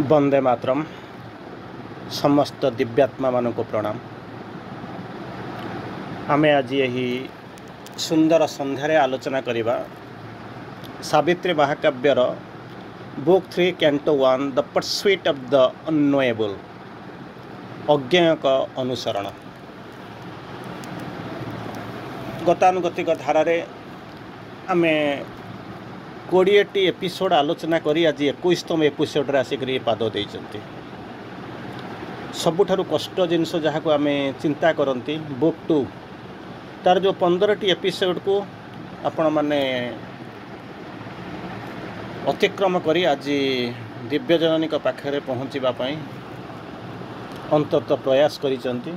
वंदे मातरम। समस्त दिव्यात्मा मान को प्रणाम। आमे आज यही सुंदर संध्यारे आलोचना करिबा सावित्री महाकाव्यर book 3 canto 1 the pursuit of the unknowable अज्ञेय का अनुसरण। गतानुगतिक धारारे आमे 20टी एपिसोड आलोचना करी आज 21तम एपिसोड आसिक पाद देइचंती। सबुठारु कष्ट जिनस जहाँ को आमे चिंता करती बुक 2 तार जो 15टी एपिसोड को आपण माने अतिक्रम करी आज दिव्य जननी पाखे पहुँचवा अंतत प्रयास करिसंती।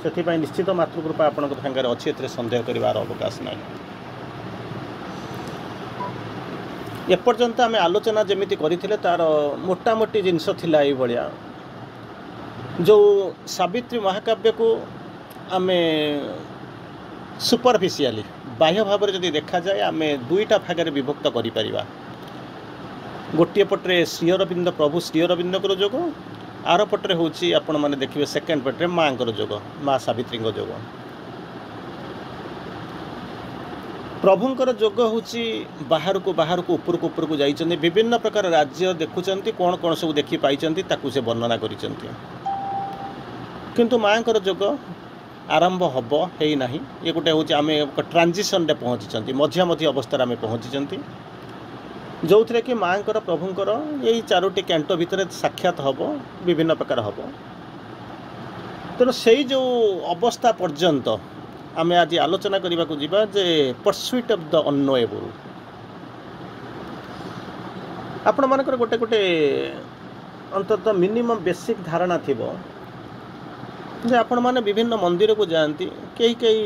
सेथिपाई निश्चित मातृकृपा आपण सागर अच्छी एथे सन्देह करार अवकाश ना। एपर्यंत आम आलोचना जमीती करथिले तार मोटामोटी जिनस थिला एई भलिया जो सावित्री महाकाव्य को आम सुपरफिशियली बाह्य भाव जदि देखा जाए आम दुईटा भाग विभक्त करि गोटे पटे श्री अरविंद प्रभु श्री अरविंद जोग आर पटे हूँ आपण मैंने देखिए सेकेंड पटे माँ जोग माँ सावित्री जोग। प्रभुंकर जोग हूँ बाहर को ऊपर को जाइछन्ति विभिन्न प्रकार राज्य देखुंत कौन कौन सब देखी पाई से वर्णना करिसेंति। किंतु माँ जोग आरंभ हम है ना ये गोटे हूँ आम एक ट्रांजिशन पहुँची मझी अवस्था आम पहुँची जो थे कि माँ प्रभुंकर यही 4टी कैंटो भितर साक्षात हम विभिन्न प्रकार हम। तेणु से जो अवस्था पर्यंत आम आज आलोचना करने को जीवा जे परस्यूट ऑफ द अननोएबल। आपण मानकर गोटे गोटे अंततः मिनिमम बेसिक धारणा थिबो जे आपण माने विभिन्न मंदिर को जाती कई कई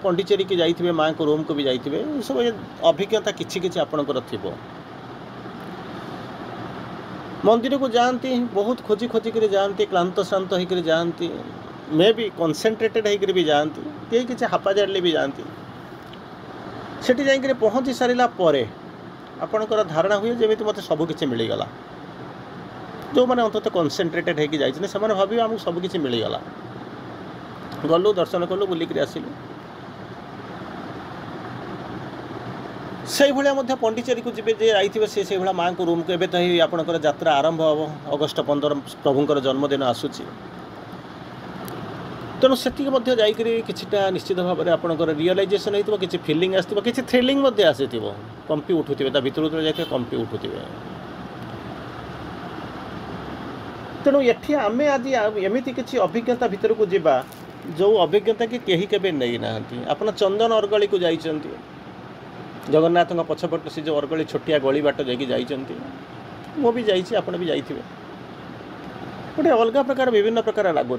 पंडिचेरी की जाइथिबे माँ को रूम को भी जाइथिबे सब अभिज्ञता किछि किछि आपणकर थिबो। मंदिर को जाती बहुत खोजी खोजी कर जाती क्लांत श्रांत होकर जाती मे भी कनसेंट्रेटेड होकर भी जाती कई किसी हापाजाड़े भी जाती सेठी जाइक पहुँची सारा पर आपणकर धारणा हुए जमी मत सबकि मिलगला। जो मैंने अंत कनसेंट्रेटेड होकर जाइए से भाव आमको सबकि मिलगला गलु दर्शन कलु बुलिक आसिलु। से भाया पंडिचेरी को जी जाइए से भाया माँ को रूम को एवं तो आपंकर यात्रा आरंभ हम अगस्ट 15 प्रभुंकर जन्मदिन आसूची। तेणु से किछिटा निश्चित भाव में आपंकर रियलाइजेसन हो कि फिलिंग आसो कि थ्रिलिंग आसी कंपी उठुवे भितर जाए कंपी उठुवे। तेणु ये आम आज एमती किसी अभिज्ञता भितर को जीवा जो अभिज्ञता कि कहीं केवे नहीं ना। आप चंदन अरगली को जाइए जगन्नाथ पछपट से जो अरगली छोटिया गली बाट जाइए मु भी जाइए आप भी जाइए गोटे अलग प्रकार विभिन्न प्रकार लगुव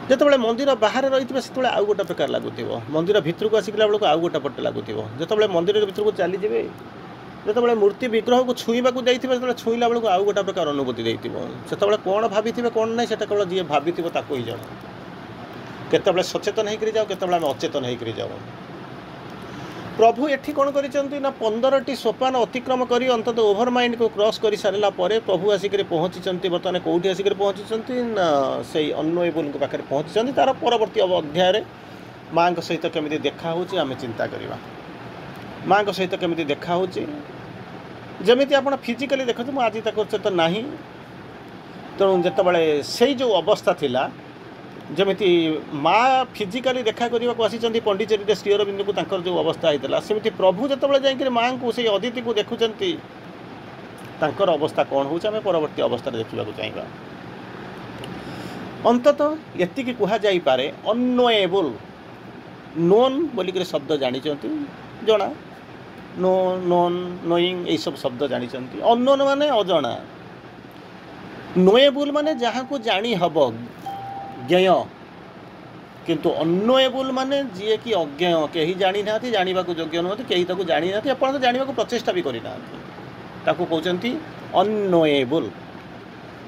जिते मंदिर बाहर रही से आउ गोटे प्रकार लगुव मंदिर भितर को आसिकला बेलू आउ गोटे पटे लगुव जिते मंदिर भितर को चलीजे जिते मूर्ति विग्रह को छुईवा जाइए छुईला बेलू आउ गोटे प्रकार अनुभूति देते से कौन भाभी कौन ना से केवल जी भाभी ही जाओ केत सचेतन होकर जाओ केत अचेतन होकर जाओ। प्रभु एठी कौन करिसेंती ना 15टी सोपान अतिक्रम करी अंतत ओभर माइंड को क्रॉस कर सारा पर प्रभु आसिक पहुँची बर्तमान कौटी आसिक पहुँची ना से अननोएबल को पाखे पहुँची तार परवर्ती अध्याय माँ सहित केमी देखा आम चिंता करवा माँ सहित केमी देखा जमी आप फिजिकाली देखते मुझे आज तक ना तेणु जिते से जो अवस्था थिला जमीती माँ फिजिकाली देखा करने को आसी पंडिचेरी श्री अरविंद को तांकर जो अवस्था होता सेमती प्रभु जो जाकर माँ को से अदिति को देखुंत तांकर अवस्था कौन हो परवर्ती अवस्था देखा चाहिए। अंततः ये कहुई पारे अननोएबल नोन बोलिक शब्द जानी जना नो नोन नोइंग ये सब शब्द जानी अननोन माने अजना नोएबल माने जहाँ को जानी हब ज्ञेय किंतु अननोएबल माने जी कि अज्ञेय कहीं जानी ना जानवा योग्य नुहति कहीं जानी ना आप तो जानवा प्रचेषा भी करना कहते अननोएबल।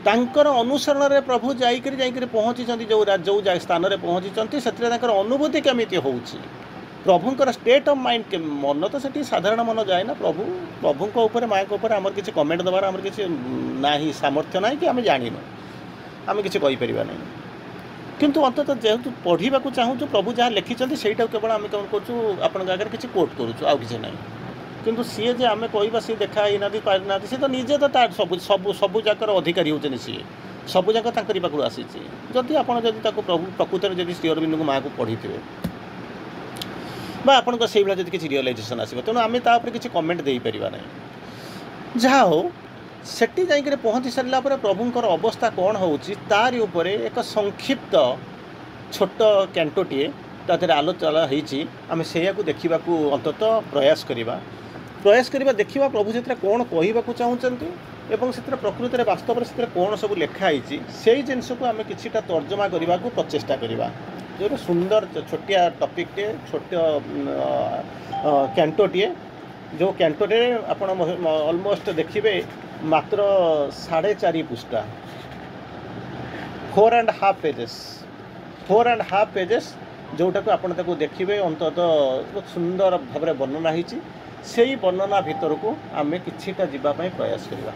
तांकर अनुसरण में प्रभु जाकर पहुँची जो स्थान में पहुँची से अनुभूति केमी हो प्रभुंकर स्टेट ऑफ माइंड के मन तो सेठी साधारण मन जाए ना प्रभु प्रभुंक ऊपर माँ के ऊपर आमर किसी कमेंट देवार आमर किसी ना सामर्थ्य ना कि आम जान आम कि ना किंतु अंततः जेहेतु पढ़ा चाहूँ प्रभु जहाँ लिखिं से केवल आम कौन करूँ आपण आगे किसी कोट करुँ आउ कि ना किंतु सी जे आम कह सी देखा ना पारिना सी तो निजे तो सब सब सब जाकर अधिकारी होती सी सब जाक पाखु आसी जदि आप प्रभु प्रकृत में जब श्री अरविंद माँ को पढ़ी थे आपण से किसी रियलाइजेसन आसो तेणु आम तापर किसी कमेंट दे पारा ना जहाँ हो सेठी जाकर पहुँची सारा प्रभुंर अवस्था कौन होची तारी उपरे एक संक्षिप्त छोट कैंटोटे तादर आलोचना होती आम से देखा अंततः प्रयास करवा देखा प्रभु से कौन कहवाक चाहूँगी एवं से प्रकृत में वास्तव से कौन सब लिखाई से जिनस को आम कि तर्जमा करने को प्रचेषा करवा जो सुंदर छोटिया टपिकटे छोट कैंटोटे जो कैंटोटे आप ऑलमोस्ट देखिए मात्र 4.5 पृष्ठा 4.5 पेजेस जोटा को आपन ताको देखिए अंततः बहुत सुंदर भाव वर्णना होती से वर्णना भितर को आम किछिटा जीवाई प्रयास करवा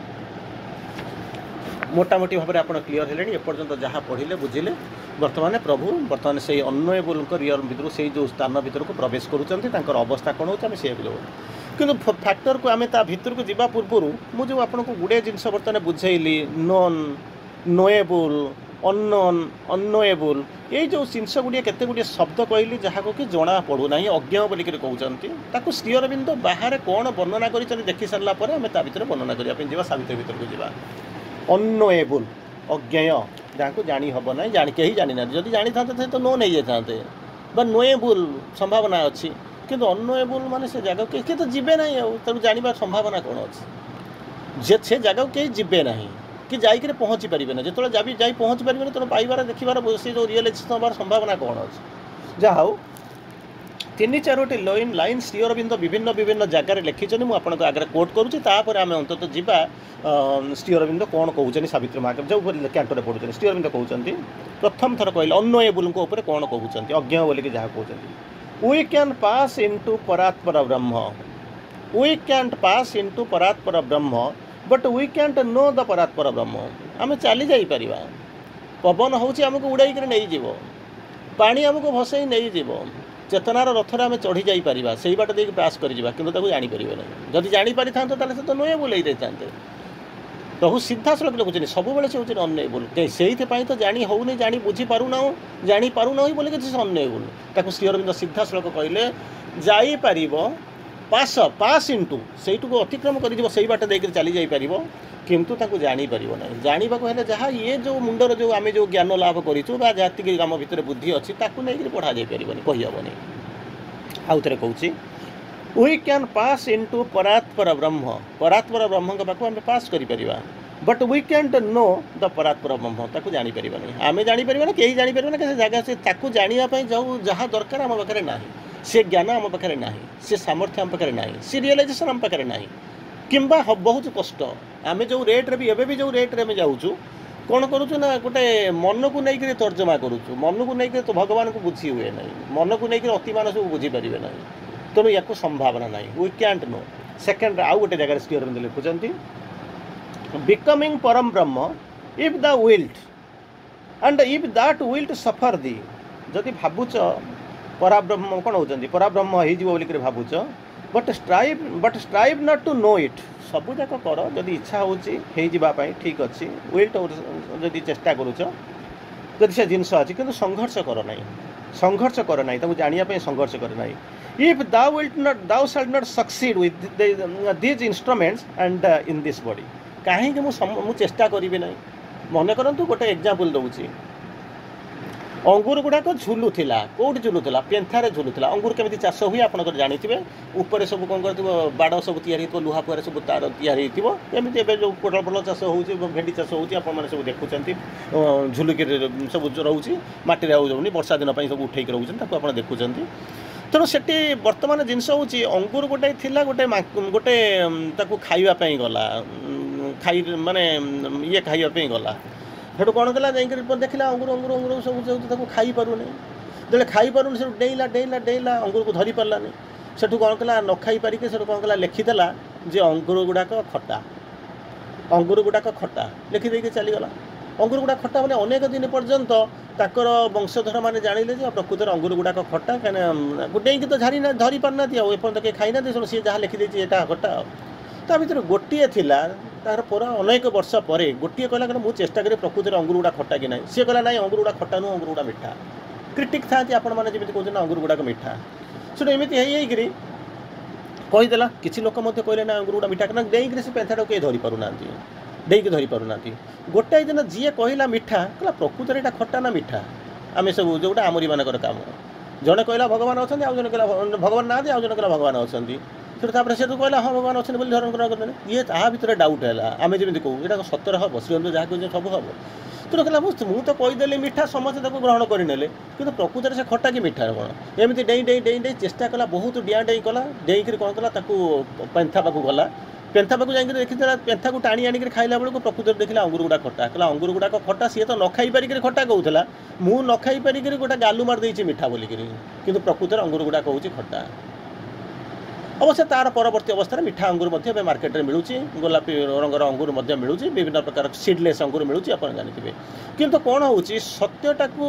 मोटामोटी भाव में आप क्लीयर है एपर्तंत जहाँ पढ़िले बुझिले बर्तमान से अनोएबल रियल भितर से जो स्थान भितर को प्रवेश कर अवस्था कौन होता से किंतु फैक्टर को आम भितर को जावा पूर्व मुझे आपको गुड़े जिनस बर्तमान बुझेली नोन नोएबल अननोन अननोएबल ये जो जिनस गुड़िया केते गुड़िया शब्द कहली जहाँ को कि जना पड़ूना अज्ञ बोलिक कहते श्री अरविंद बाहर कौन वर्णना कर देखी सारा आम ता भर वर्णना करने सावित्री भितर को जावा अननोएबल अज्ञेय जहाँ को जानी हम ना जान के ही जानी ना जदि जानी था तो नो नहीं जाते बा नोएबल संभावना अच्छी किंतु अननोएबल माने से जगह के तो जीवे ना तेणु जानवर संभावना कौन अच्छे से जगह कहीं जीवे ना कि जाकर पहुँची पारे ना जो जा पहुँची पारे तेणु पाइबार देखार से जो रियलाइजेसन हमार संभावना कौन अच्छे जहाँ हो 3-4टी लाइन श्री अरविंद विभिन्न विभिन्न जगार लिखिं मुझे आगे कोट करुँच आम अंतत जा श्री अरविंद कौन कहते सावित्री माँ जो कैंटोरे पढ़ुं श्री अरविंद कहते प्रथम थर कहले अननोएबल कौन कहते अज्ञ बोलिक जहाँ कहते we can pass into Paratpar Brahma we can't pass into Paratpar Brahma but we can't know the Paratpar Brahma आम चली जापर पवन हूँ आमको उड़ाई नहीं जीव पानी आमको भसई नहीं जीव चेतनार रथर आम चढ़ी जापर से बाट देख पास कर कि जापर ना जदि जापारि था से तो नोएबल ही था प्रभु सीधा सड़क लिखुन सब से हूँ अननोएबल से तो जानी होनी जानी बुझी पारूना जापारूना बोले कि अननोएबल ताको श्री अरविंद सीधा सड़क कहले जापर पास पास इनटू से अतिक्रम कर बाट देकर चली जापर किंतु ताको जापर ना जानवाक जहाँ ये जो मुंडर जो आम जो ज्ञान लाभ करूँ जी आम भितर बुद्धि अच्छी ताकू नहीं पढ़ा जापर कहीहबनी आउ थे कहूँ we can pass into Paratpar Brahma के पाक आम पास कर but we can't know the Paratpar Brahma ताकू जापर नहीं आम जापर ना कहीं जापर ना कि जगह से ताकू जानापी जो जहाँ दरकार आम पाखे ना से ज्ञान आम पाखे ना से सामर्थ्य आम पाखे ना से रियलाइजेसन आम पाखे ना किंबा बहुत कष्ट आम जो रेट्रे भी एवं भी जो रेट्रे आम जाऊँ कौन करुँ ना गोटे मन को लेकर तर्जमा करुँ मन को लेकर तो भगवान को बुझी हुए ना मन को लेकर अतिमान सब बुझीपारे ना तेणु या संभावना ना वी कैंट नो सेकेंड आउ गोटे जगह श्री अरविंद लिखुंट बिकमिंग परम ब्रह्म if thou wilt and if that wilt suffer thee जदि भावुच पराब्रह्म कौन होती पराब्रह्म हो भावुच but strive not to know it सबू जाक कर जदि इच्छा होपाई ठीक अच्छे विल्ट जदि चेष्टा करुच जदि से जिनस अच्छी कि संघर्ष कर ना जानापी संघर्ष कर ना if thou wilt not thou shalt not succeed with these instruments and in this body कहीं मुझे चेष्टा करी ना मन करतु गोटे एग्जांपल दूसरी अंगूर गुड़ाक झुलुला कौट झुलुला पेंथारे झुलुला अंगूर केमी चाष हुए आप जानते ऊपर सब कौन कर बाड़ सब या लुहा फुआर सब तार यामती जो पोटल फल चाष हो भेंडी चाष होने सब देखुं झुलुक सब रोचे मटीरे आउनी वर्षा दिन सब उठे रोचे आप देखुं तेणु से बर्तमान जिनस हूँ अंगूर गोटे थी गोटे गोटे खावाई गला खाई माने ये खावाई गला सेठू कौन कला देखला अंगूर अंगूर अंगूर सब खाई पारूनी ଯେତେବେଳେ ଖାଇପାରୁନି ସେଠୁ ଡେଇଁଲା ଡେଇଁଲା ଡେଇଁଲା ଅଙ୍ଗୁରକୁ ଧରି ପାରିଲାନି। ସେଠୁ କ'ଣ କଲା ନ ଖାଇ ପାରିକି ସେଠୁ କ'ଣ କଲା ଲେଖିଦେଲା ଯେ ଅଙ୍ଗୁର ଗୁଡ଼ାକ ଖଟା, ଅଙ୍ଗୁର ଗୁଡ଼ାକ ଖଟା ଲେଖିଦେଇକି ଚାଲିଗଲା। ଅଙ୍ଗୁର ଗୁଡ଼ା ଖଟା ମାନେ ଅନେକ ଦିନ ପର୍ଯ୍ୟନ୍ତ ତାଙ୍କର ବଂଶଧରମାନେ ଜାଣିଲେ ଯେ ପ୍ରକୃତରେ ଅଙ୍ଗୁର ଗୁଡ଼ାକ ଖଟା, କାହିଁକିନା ଡେଇଁକି ତ ଧରି ପାରୁନାହାନ୍ତି ଆଉ ଏପର୍ଯ୍ୟନ୍ତ କେହି ଖାଇନାହାନ୍ତି, ତେଣୁ ସିଏ ଯାହା ଲେଖିଦେଇଛି ଏଇଟା ଖଟା ଆଉ। ତା ଭିତରେ ଗୋଟିଏ ଥିଲା ତାର ପୁରା ଅନେକ ବର୍ଷ ପରେ ଗୋଟିଏ କହିଲା କାରଣ ମୁଁ ଚେଷ୍ଟା କରି ପ୍ରକୃତରେ ଅଙ୍ଗୁର ଗୁଡ଼ା ଖଟା କି ନାହିଁ। ସିଏ କହିଲା ନାଇଁ ଅଙ୍ଗୁର ଗୁଡ଼ା ଖଟା ନୁହଁ, ଅଙ୍ଗୁର ଗୁଡ଼ା ମିଠା। କ୍ରିଟିକ୍ ଥାନ୍ତି ଆପଣମାନେ ଯେମିତି କହୁଛନ୍ତି ଅଙ୍ଗୁର ଗୁଡ଼ାକ ମିଠା, ସେଠୁ ଏମିତି ହେଇକିରି କହିଦେଲା। କିଛି ଲୋକ ମଧ୍ୟ କହିଲେ ନା ଅଙ୍ଗୁର ଗୁଡ଼ା ମିଠା, କାରଣ ଡେଇଁକିରି ସେ ପେନ୍ଥାଟାକୁ କେହି ଧରିପାରୁନାହାନ୍ତି, ଡେଇଁକି ଧରିପାରୁନାହାନ୍ତି। ଗୋଟାଏ ଦିନ ଯିଏ କହିଲା ମିଠା, କହିଲା ପ୍ରକୃତରେ ଏଇଟା ଖଟା ନା ମିଠା, ଆମେ ସବୁ ଯେଉଁଟା ଆମରିମାନଙ୍କର କାମ। ଜଣେ କହିଲା ଭଗବାନ ଅଛନ୍ତି, ଆଉ ଜଣେ କହିଲା ଭଗବାନ ନାହାନ୍ତି, ଆଉ ଜଣେ କହିଲା ଭଗବାନ ଅଛନ୍ତି। ସେଠୁ ତାପରେ ସେ କହିଲା ହଁ ଭଗବାନ ଅଛନ୍ତି ବୋଲି ଧରଣ କରିଦେଲେ। ଇଏ ତାହା ଭିତରେ ଡାଉଟ୍ ହେଲା, ଆମେ ଯେମିତି କହୁ ଏଇଟା ସତରେ ହେବ, ଶ୍ରୀଅନ୍ଦ ଯାହା କହୁଛନ୍ତି ସବୁ ହେବ। ତେଣୁ କହିଲା ମୁଁ ତ କହିଦେଲି ମିଠା, ସମସ୍ତେ ତାକୁ ଗ୍ରହଣ କରିନେଲେ, କିନ୍ତୁ ପ୍ରକୃତରେ ସେ ଖଟା କି ମିଠା କ'ଣ? ଏମିତି ଡେଇଁ ଡେଇଁ ଡେଇଁ ଡେଇଁ ଚେଷ୍ଟା କଲା, ବହୁତ ଡିଆଁ ଡେଇଁ କଲା। ଡେଇଁକିରି କ'ଣ କଲା, ତାକୁ ପେନ୍ଥା ପାଖକୁ ଗଲା। ପେନ୍ଥା ପାଖକୁ ଯାଇକି ଦେଖିଥିଲା, ପେନ୍ଥାକୁ ଟାଣି ଆଣିକି ଖାଇଲା ବେଳକୁ ପ୍ରକୃତରେ ଦେଖିଲା ଅଙ୍ଗୁର ଗୁଡ଼ା ଖଟା। କହିଲା ଅଙ୍ଗୁର ଗୁଡ଼ାକ ଖଟା, ସିଏ ତ ନ ଖାଇ ପାରିକିରି ଖଟା କହୁଥିଲା, ମୁଁ ନ ଖାଇ ପାରିକିରି ଗୋଟେ ଗାଲୁ ମାରି ଦେଇଛି ମିଠା ବୋଲିକିରି, କିନ୍ତୁ ପ୍ରକୃତରେ ଅଙ୍ଗୁର ଗୁଡ଼ା କହୁଛି ଖଟା। ଅବଶ୍ୟ ତାର ପରବର୍ତ୍ତୀ ଅବସ୍ଥାରେ ମିଠା ଅଙ୍ଗୁର ମଧ୍ୟ ଏବେ ମାର୍କେଟରେ ମିଳୁଛି, ଗୋଲାପୀ ରଙ୍ଗର ଅଙ୍ଗୁର ମଧ୍ୟ ମିଳୁଛି, ବିଭିନ୍ନ ପ୍ରକାର ସିଡ୍ଲେସ୍ ଅଙ୍ଗୁର ମିଳୁଛି, ଆପଣ ଜାଣିଥିବେ। କିନ୍ତୁ କ'ଣ ହେଉଛି, ସତ୍ୟଟାକୁ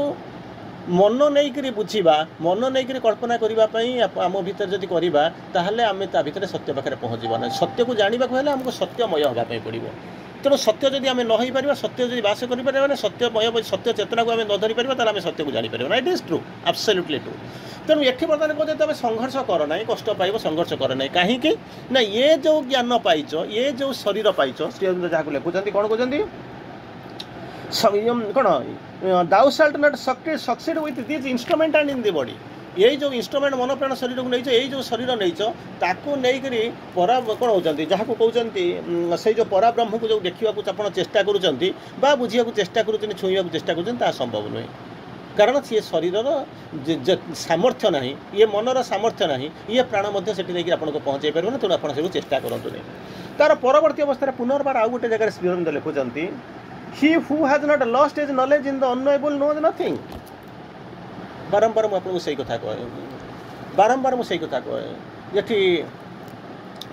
ମନ ନେଇକରି ବୁଝିବା, ମନ ନେଇକରି କଳ୍ପନା କରିବା ପାଇଁ ଆମ ଭିତରେ ଯଦି କରିବା, ତାହେଲେ ଆମେ ତା ଭିତରେ ସତ୍ୟ ପାଖରେ ପହଞ୍ଚିବା ନାହିଁ। ସତ୍ୟକୁ ଜାଣିବାକୁ ହେଲେ ଆମକୁ ସତ୍ୟମୟ ହେବା ପାଇଁ ପଡ଼ିବ। ତେଣୁ ସତ୍ୟ ଯଦି ଆମେ ନ ହେଇପାରିବା, ସତ୍ୟ ଯଦି ବାସ କରିପାରିବା ନା, ସତ୍ୟମୟ ସତ୍ୟ ଚେତନାକୁ ଆମେ ନ ଧରିପାରିବା, ତାହେଲେ ଆମେ ସତ୍ୟକୁ ଜାଣିପାରିବା ନା। It is true, absolutely true. ତେଣୁ ଏଠି ବର୍ତ୍ତମାନ କହୁଛନ୍ତି ତମେ ସଂଘର୍ଷ କର ନାହିଁ, କଷ୍ଟ ପାଇବ, ସଂଘର୍ଷ କର ନାହିଁ। କାହିଁକି ନା ଏ ଯେଉଁ ଜ୍ଞାନ ପାଇଛ, ଏ ଯେଉଁ ଶରୀର ପାଇଛ, ଶ୍ରୀଅରବିନ୍ଦ ଯାହାକୁ ଲେଖୁଛନ୍ତି କ'ଣ କହୁଛନ୍ତି, କ'ଣ thou shalt not succeed with this instrument and in the body। ଏଇ ଯେଉଁ ଇନଷ୍ଟ୍ରୁମେଣ୍ଟ ମନ ପ୍ରାଣ ଶରୀରକୁ ନେଇଛ, ଏଇ ଯେଉଁ ଶରୀର ନେଇଛ, ତାକୁ ନେଇକରି କ'ଣ ହେଉଛନ୍ତି, ଯାହାକୁ କହୁଛନ୍ତି ସେଇ ଯେଉଁ ପରାବ୍ରହ୍ମକୁ ଯେଉଁ ଦେଖିବାକୁ ଆପଣ ଚେଷ୍ଟା କରୁଛନ୍ତି ବା ବୁଝିବାକୁ ଚେଷ୍ଟା କରୁଛନ୍ତି, ଛୁଇଁବାକୁ ଚେଷ୍ଟା କରୁଛନ୍ତି, ତାହା ସମ୍ଭବ ନୁହେଁ। କାରଣ ସିଏ ଶରୀରର ସାମର୍ଥ୍ୟ ନାହିଁ, ଇଏ ମନର ସାମର୍ଥ୍ୟ ନାହିଁ, ଇଏ ପ୍ରାଣ ମଧ୍ୟ ସେଠି ନେଇକି ଆପଣଙ୍କୁ ପହଞ୍ଚାଇ ପାରିବ ନା। ତେଣୁ ଆପଣ ସେଠୁ ଚେଷ୍ଟା କରନ୍ତୁନି। ତାର ପରବର୍ତ୍ତୀ ଅବସ୍ଥାରେ ପୁନର୍ବାର ଆଉ ଗୋଟେ ଜାଗାରେ ଶ୍ରୀଅରବିନ୍ଦ ଲେଖୁଛନ୍ତି, he who has not lost his knowledge in the unknowable knows nothing। ବାରମ୍ବାର ମୁଁ ଆପଣଙ୍କୁ ସେଇ କଥା କହେ, ବାରମ୍ବାର ମୁଁ ସେଇ କଥା କହେ। ଏଠି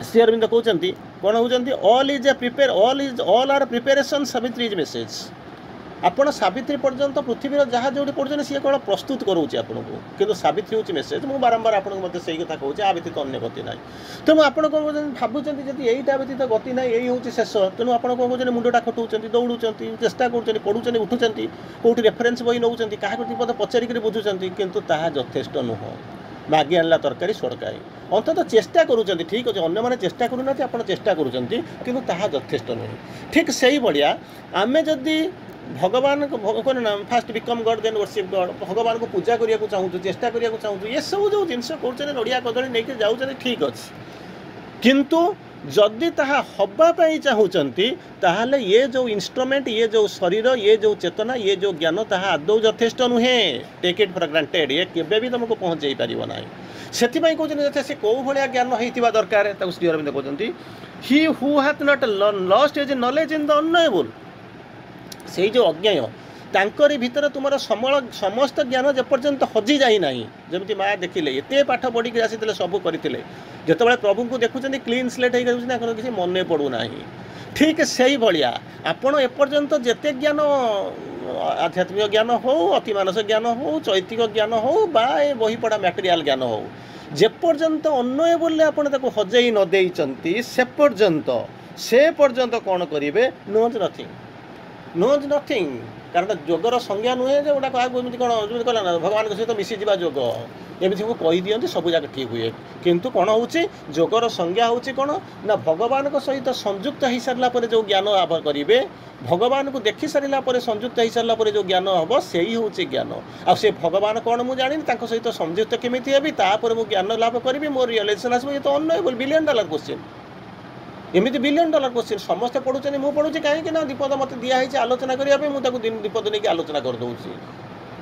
ଶ୍ରୀଅରବିନ୍ଦ କହୁଛନ୍ତି କ'ଣ ହେଉଛନ୍ତି, all are preparation, Savitri is message. ଆପଣ ସାବିତ୍ରୀ ପର୍ଯ୍ୟନ୍ତ ପୃଥିବୀର ଯାହା ଯେଉଁଠି ପଢ଼ୁଛନ୍ତି ସିଏ କ'ଣ ପ୍ରସ୍ତୁତ କରାଉଛି ଆପଣଙ୍କୁ, କିନ୍ତୁ ସାବିତ୍ରୀ ହେଉଛି ମେସେଜ୍। ମୁଁ ବାରମ୍ବାର ଆପଣଙ୍କୁ ମଧ୍ୟ ସେଇ କଥା କହୁଛି, ଆ ବ୍ୟତୀତ ଅନ୍ୟ ଗତି ନାହିଁ। ତେଣୁ ଆପଣ କ'ଣ କହୁଛନ୍ତି, ଭାବୁଛନ୍ତି ଯଦି ଏଇଟା ବ୍ୟତୀତ ଗତି ନାହିଁ, ଏଇ ହେଉଛି ଶେଷ, ତେଣୁ ଆପଣ କ'ଣ କହୁଛନ୍ତି, ମୁଣ୍ଡଟା ଖଟଉଛନ୍ତି, ଦୌଡ଼ୁଛନ୍ତି, ଚେଷ୍ଟା କରୁଛନ୍ତି, ପଢ଼ୁଛନ୍ତି, ଉଠୁଛନ୍ତି, କେଉଁଠି ରେଫରେନ୍ସ ବହି ନେଉଛନ୍ତି, କାହାକୁ ବିପଦ ପଚାରିକରି ବୁଝୁଛନ୍ତି, କିନ୍ତୁ ତାହା ଯଥେଷ୍ଟ ନୁହଁ। ମାଗି ଆଣିଲା ତରକାରୀ ସଡ଼କାଏ। ଅନ୍ତତଃ ଚେଷ୍ଟା କରୁଛନ୍ତି, ଠିକ୍ ଅଛି, ଅନ୍ୟମାନେ ଚେଷ୍ଟା କରୁନାହାନ୍ତି, ଆପଣ ଚେଷ୍ଟା କରୁଛନ୍ତି, କିନ୍ତୁ ତାହା ଯଥେଷ୍ଟ ନୁହେଁ। ଠିକ୍ ସେଇଭଳିଆ ଆମେ ଯଦି ଭଗବାନଙ୍କୁ ନା ଫାଷ୍ଟ ବିକମ୍ ଗଡ଼୍ ଦେନ୍ ୱର୍ସିପ୍ ଗଡ଼୍, ଭଗବାନଙ୍କୁ ପୂଜା କରିବାକୁ ଚାହୁଁଛୁ, ଚେଷ୍ଟା କରିବାକୁ ଚାହୁଁଛୁ, ଏସବୁ ଯେଉଁ ଜିନିଷ କରୁଛନ୍ତି, ନଡ଼ିଆ କଦଳୀ ନେଇକି ଯାଉଛନ୍ତି, ଠିକ୍ ଅଛି, କିନ୍ତୁ ଯଦି ତାହା ହେବା ପାଇଁ ଚାହୁଁଛନ୍ତି, ତାହେଲେ ଇଏ ଯେଉଁ ଇନଷ୍ଟ୍ରୁମେଣ୍ଟ, ଇଏ ଯେଉଁ ଶରୀର, ଇଏ ଯେଉଁ ଚେତନା, ଇଏ ଯେଉଁ ଜ୍ଞାନ, ତାହା ଆଦୌ ଯଥେଷ୍ଟ ନୁହେଁ। ଟେକ୍ ଇଟ୍ ଫର୍ ଗ୍ରାଣ୍ଟେଡ୍, ଇଏ କେବେ ବି ତୁମକୁ ପହଞ୍ଚାଇ ପାରିବ ନାହିଁ। ସେଥିପାଇଁ କହୁଛନ୍ତି ଯେ ସେ କେଉଁ ଭଳିଆ ଜ୍ଞାନ ହେଇଥିବା ଦରକାର, ତାକୁ ଶ୍ରୀଅରବିନ୍ଦ କହୁଛନ୍ତି, he who hath not lost his knowledge in the unknowable। ସେଇ ଯେଉଁ ଅଜ୍ଞେୟ, ତାଙ୍କରି ଭିତରେ ତୁମର ସମସ୍ତ ଜ୍ଞାନ ଯେପର୍ଯ୍ୟନ୍ତ ହଜି ଯାଇନାହିଁ। ଯେମିତି ମା ଦେଖିଲେ, ଏତେ ପାଠ ପଢ଼ିକି ଆସିଥିଲେ, ସବୁ କରିଥିଲେ, ଯେତେବେଳେ ପ୍ରଭୁଙ୍କୁ ଦେଖୁଛନ୍ତି କ୍ଲିନ୍ ସ୍ଲେଟ୍ ହେଇକି ଦେଖୁଛନ୍ତି, ତାଙ୍କର କିଛି ମନେ ପଡ଼ୁନାହିଁ। ଠିକ୍ ସେଇଭଳିଆ ଆପଣ ଏପର୍ଯ୍ୟନ୍ତ ଯେତେ ଜ୍ଞାନ, ଆଧ୍ୟାତ୍ମିକ ଜ୍ଞାନ ହେଉ, ଅତିମାନସ ଜ୍ଞାନ ହେଉ, ଚୈତିକ ଜ୍ଞାନ ହେଉ, ବା ଏ ବହି ପଢ଼ା ମ୍ୟାଟେରିଆଲ୍ ଜ୍ଞାନ ହେଉ, ଯେପର୍ଯ୍ୟନ୍ତ ଅନ୍ୱୟବଲ୍ୟ ଆପଣ ତାକୁ ହଜେଇ ନ ଦେଇଛନ୍ତି, ସେ ପର୍ଯ୍ୟନ୍ତ କ'ଣ କରିବେ, knows nothing। କାରଣ ଯୋଗର ସଂଜ୍ଞା ନୁହେଁ ଯେ ଗୋଟା କାହାକୁ ଏମିତି କ'ଣ ଯେମିତି କହିଲା ନା ଭଗବାନଙ୍କ ସହିତ ମିଶିଯିବା ଯୋଗ, ଏମିତି ସବୁ କହିଦିଅନ୍ତି, ସବୁ ଯାକ ଠିକ୍ ହୁଏ। କିନ୍ତୁ କ'ଣ ହେଉଛି, ଯୋଗର ସଂଜ୍ଞା ହେଉଛି କ'ଣ ନା ଭଗବାନଙ୍କ ସହିତ ସଂଯୁକ୍ତ ହୋଇସାରିଲା ପରେ ଯେଉଁ ଜ୍ଞାନ ଲାଭ କରିବେ, ଭଗବାନଙ୍କୁ ଦେଖିସାରିଲା ପରେ ସଂଯୁକ୍ତ ହୋଇସାରିଲା ପରେ ଯେଉଁ ଜ୍ଞାନ ହେବ, ସେଇ ହେଉଛି ଜ୍ଞାନ। ଆଉ ସେ ଭଗବାନ କ'ଣ ମୁଁ ଜାଣିନି, ତାଙ୍କ ସହିତ ସଂଯୁକ୍ତ କେମିତି ହେବି, ତାପରେ ମୁଁ ଜ୍ଞାନ ଲାଭ କରିବି, ମୋ ରିଅଲାଇଜେସନ୍ ଆସିବ। ଇଏ ତ ଅନଏବଲ୍ $1 ବିଲିୟନ୍ କ୍ୱେଶ୍ଚିନ୍। ଏମିତି $1 ବିଲିୟନ୍ କ୍ୱେଶ୍ଚିନ୍ ସମସ୍ତେ ପଢ଼ୁଛନ୍ତି, ମୁଁ ପଢ଼ୁଛି, କାହିଁକି ନା ଦ୍ୱିପଦ ମୋତେ ଦିଆହେଇଛି ଆଲୋଚନା କରିବା ପାଇଁ, ମୁଁ ତାକୁ ଦ୍ୱିପଦ ନେଇକି ଆଲୋଚନା କରିଦେଉଛି।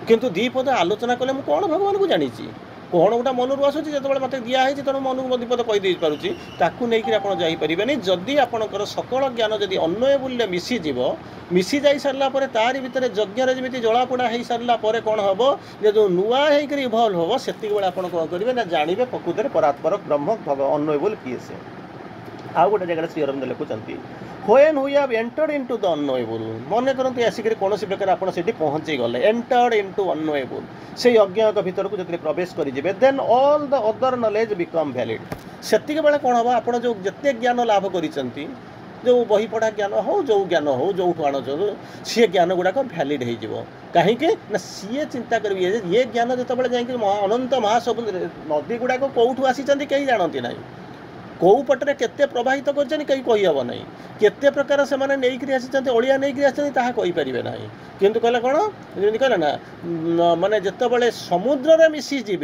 କିନ୍ତୁ ଦ୍ୱିପଦ ଆଲୋଚନା କଲେ ମୁଁ କ'ଣ ଭଗବାନଙ୍କୁ ଜାଣିଛି, କ'ଣ ଗୋଟେ ମନରୁ ଆସୁଛି, ଯେତେବେଳେ ମୋତେ ଦିଆହେଇଛି ତେଣୁ ମନକୁ ଦ୍ୱିପଦ କହିଦେଇ ପାରୁଛି, ତାକୁ ନେଇକି ଆପଣ ଯାଇପାରିବେନି। ଯଦି ଆପଣଙ୍କର ସକଳ ଜ୍ଞାନ ଯଦି ଅନ୍ୱୟବଲ୍ୟ ମିଶିଯିବ, मिसी जाई सारा पर तारी भितर यज्ञ जमी जलापोड़ा हो सारा पर कौन हम जो नुआ होकर इभल्व हम से आप कौन करेंगे ना जानवे प्रकृत में परात्पर ब्रह्म अनोएबल किए से आउ गोटे जगह श्री अरविंद लिखुंट when we have entered into the unknowable मन करते आसिक कौन प्रकार आप पहुँची गले एंटर्ड इनटू अनोएबल से यज्ञ भीतर को जो प्रवेश करेंगे then all the other knowledge become valid से बेले कौन हम आप जो जिते ज्ञान लाभ कर जो बही पढ़ा ज्ञान हो जो ज्ञान हो जो आण सी ज्ञान गुड़ाक भैलिड हो कहीं ना सी चिंता करेंगे ये ज्ञान जो जाकि अनंत महासब नदी गुड़ाक कौटू आसी कहीं जानती ना कौ पटे केते प्रभावित कर कहीं कहीहब ना केते प्रकार से नहीं आसी ओडिया नहीं आसपारे ना किंतु कहले कौन जमी कहले ना माने जिते समुद्र में मिसीजे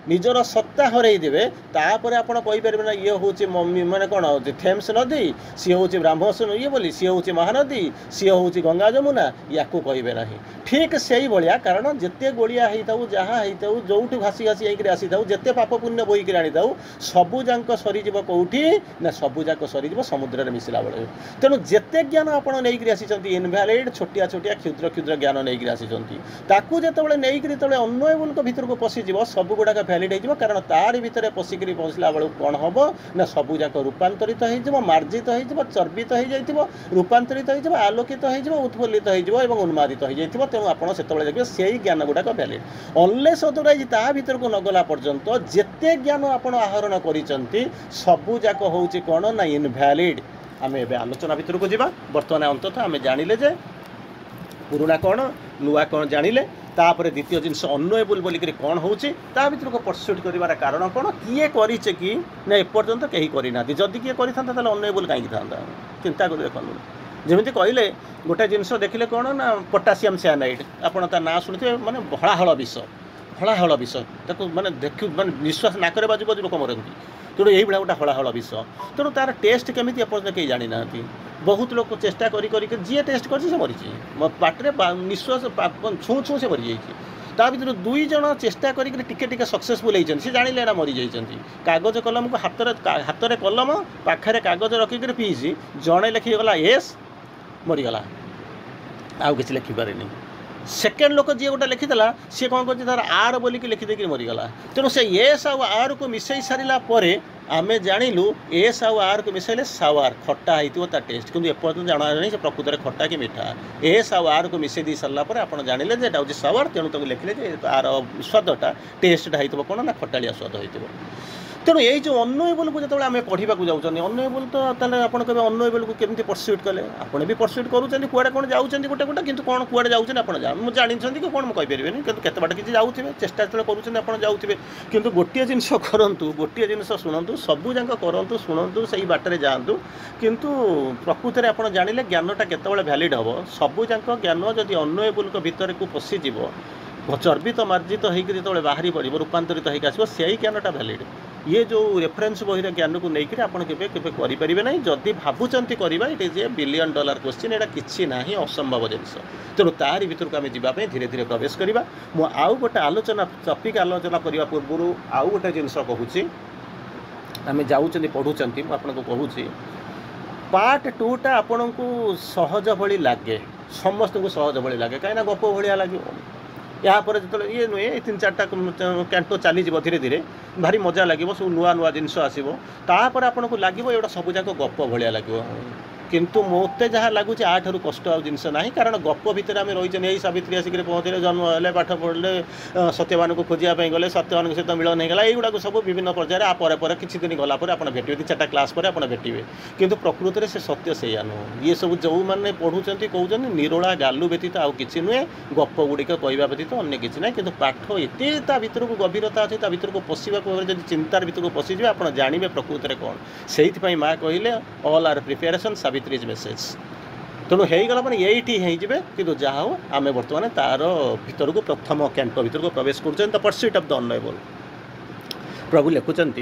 निजर सत्ता हरईदेवे तापर आप कहींपारे ना ये हूँ मम्मी मैंने कौन थेम्स नदी सी हूँ ब्राह्मण ये बोली सी हूँ महानदी सी हूँ गंगा जमुना या कहे ना ठीक से ही भाया कारण जिते गोलिया होता जहाँ होता जो घासी घासी होकर आसी था जिते पाप पुण्य बोईक आनी था सबूक सरीज कौटी ना सबूक सरीज समुद्र में मिसला बेले तेणु जिते ज्ञान आपड़ नहीं आसी इनभैलिड छोटिया छोटिया क्षुद्र क्षुद्र ज्ञान नहीं आसी जो नहीं अनोएबल भर को पशिज सब गुड़ाक भैलिड हो कारण तार भितर पशिक पहुँचला बेलू कौन हम ना सबूक रूपांतरित हो मार्जित हो चर्बित हो जाइए रूपांतरित हो आलोकित हो उत्फुल्लित हो उन्मादित हो जाइए तेणु आप देखिए से ज्ञान गुड़ाक भैलिड अनलेस अदरवाइज ता भीतर को नगला पर्यंत जिते ज्ञान आप आहरण कर सबूक हूँ कौन ना इनभैलिड आम ए आलोचना भीतर को जावा बर्तमान अंततः आम जानिले जे पुराणा कौन नुआ कौन जानिले तापर द्वितीय जिनस अनोएबल बोलिक कौन होची ता भीतर को परस्यूट करिवार कारण कौन किए करिचे कि ना एपर्यंत कहीं करना जदि किए करता अनोएबल कहीं था चिंता कर देखूँ जमी कहले गोटे जिनस देखिले कौन ना पोटासियम साइनाइड आपड़ ता ना शुणुवे माने हलाहल विष ताको माने देख माने निश्वास नाकरे बाजू बाजू लोक मरती तेणु यही भाया गोटे हलाहल विष तेणु तार टेस्ट केमी एपर्यंत कहीं जानी ना बहुत लोग चेष्टा करी जी टेस्ट कर मरीची पाटे निश्वास छू छू से मरी जाइए ता भर दुई जन चेष्टा करके सक्सेसफुल होती सी जानिले ना मरी जाइए कागज कलम को हाथ में कलम पाखे कागज रखिक पीसी जड़े लिखिगला एस मरीगला आउ कि लिखिपारे सेकेंड लोक जी गोटे लिखीला सी कौन कर तार आर बोलिक लिखिदेक मरीगला तेणु से एस आर को मिसई सारा आमे जानिलु एस आर को मिसैले सावार खट्टा होता टेस्ट किंतु एपर्यंत जाना नहीं प्रकृत में खट्टा कि मिठा एस आर को मिसई दी सारापर आप जानिले जे हूँ सावार तेणु तक लिखिले तार स्वादटा टेस्टा हो कौन ना खटालिया स्वाद हो तेणु यही जो अनोएबल को जो आम पढ़ा जाऊँ अनोएबल तो आप अनोएबल को केमती परस्यूट कले आपड़ भी परस्यूट करूँ कुआड़े कौन जाऊँच गोटे गोटे कि कौन कुआड़े जाऊँ आप जानते कि कौन मुझे कहींपरि कि केत किसी जाऊे चेष्टा जो करूँ आप जाऊे कि गोटे जिनस करूँ गोटे जिनस शुणु सबू जाक करूँ शुणु से बाटर जातु किंतु प्रकृत में आप जानिले ज्ञानटा केतबेले भैलिड हम सबू जाक ज्ञान जदि अनोएबल भितर को पशिज चर्बित मार्जित होकर जो बाहरी पड़े रूपांतरित होकर आसो से ज्ञानटा भैलिड ये जो रेफरेन्स बही ज्ञान को लेकर आपड़ करेंगे ना जदि भावुंट करवा it is a $1 billion question यहाँ किसी ना असंभव जिनस तेणु तार भर को आम जावाई धीरे धीरे प्रवेश करवा मु आउ गोटे आलोचना टपिक आलोचना करने पूर्व आउ गोटे जिनस कहूँ आम जाऊँ पढ़ुं आपको कहूँ पार्ट 2 टा आपण को सहज भली लगे समस्त को सहज भली लगे कहीं गप भाया लगे यापर जो ये नुहे 3-4टा कैंटो चली धीरे धीरे भारी मजा लगे सब नुआ नुआ जिनस आसपर आपन को लगे एटा सबूक गप भाया लगे किंतु मत जहाँ लगुच आठू कष्ट आ जिनस ना कारण गप भितर आम रही यही सावित्री आसिक पहुँचे जन्म है पाठ पढ़ले सत्यवान को खोजापी गले सत्यवान सहित मिलन होगा युवा सब विभिन्न पर्यायर आपर किसी दिन गलापर आप भेटे 3-4टा क्लास पर आप भेटे किंतु प्रकृत में से सत्य से नुह ये सब जो मैंने पढ़ुं कहते निरोला गालु व्यतीत आउ कि नुहे गप गुड़िक कहवा व्यतीत अन्य किसी ना कि पाठ एत भर को गभीरता अच्छी भर को पशिवा जब चिंतार भर को पशिजे आप जानवे प्रकृत में कौन से माँ कहले ऑल आर प्रिपेरेसन सावित्रीज मेसेज तेणु होगला ये कि जहाँ हो आम बर्तमान तार भीतर को प्रथम कैंटो भीतर को प्रवेश कर the pursuit of the unknowable प्रभु लिखुंट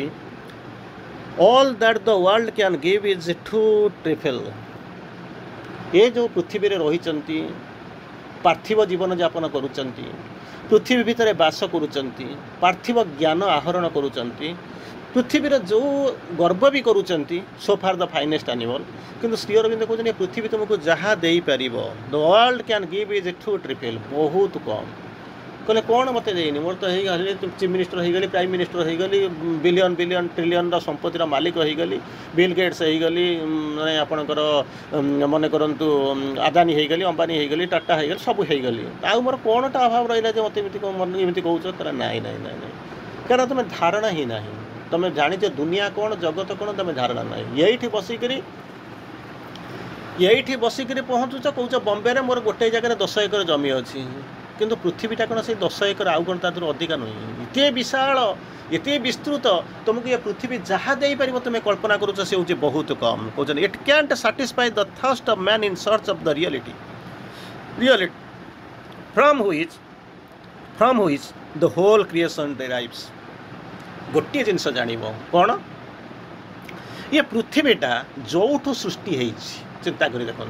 all that the world can give is too trifle ये जो पृथ्वी रही पार्थिव जीवन यापन करुँच पृथ्वी भितर बास करुँच पार्थिव ज्ञान आहरण करुँच पृथ्वीर जो गर्व भी करुँच so far the finest animal किंतु श्री अरविंद कहते पृथ्वी तुमको जहाँ दे पार the world can give is too trifle बहुत कम कहले कौन मत देनी मोर तो चीफ मिनिस्टर हो गली प्राइम मिनिस्टर हो गली बिलियन बिलियन ट्रिलियन संपत्तिर मालिक हो गली बिल गेट्स हो गली माने आपणकर मन करंतु अदानी हो गली अंबानी हो गली टाटा हो गली सब हो गली आउ मोर कौनटा अभाव रहा मत एमती कहूँ नाई नाई नाई कारण तुम धारणा ही ना तुम जाच दुनिया कौन जगत कौन तुम धारणा ना ये बसिक पहुँचुच कौच बम्बे में मोर गोटे जगह 10 एकर जमी अच्छी किंतु पृथ्वीटा कौन से 10 एकर आउ कौन तादर अधिका नुह एत विशाल एत विस्तृत तुमको ये पृथ्वी जहाँ दे पार तुम कल्पना करुच से हूँ बहुत कम कहते it can't satisfy the thirst of man in search of the reality from which the whole creation derives गोटे जिनस जान कौन ये पृथ्वीटा जोठू सृष्टि होती चिंता कर देखो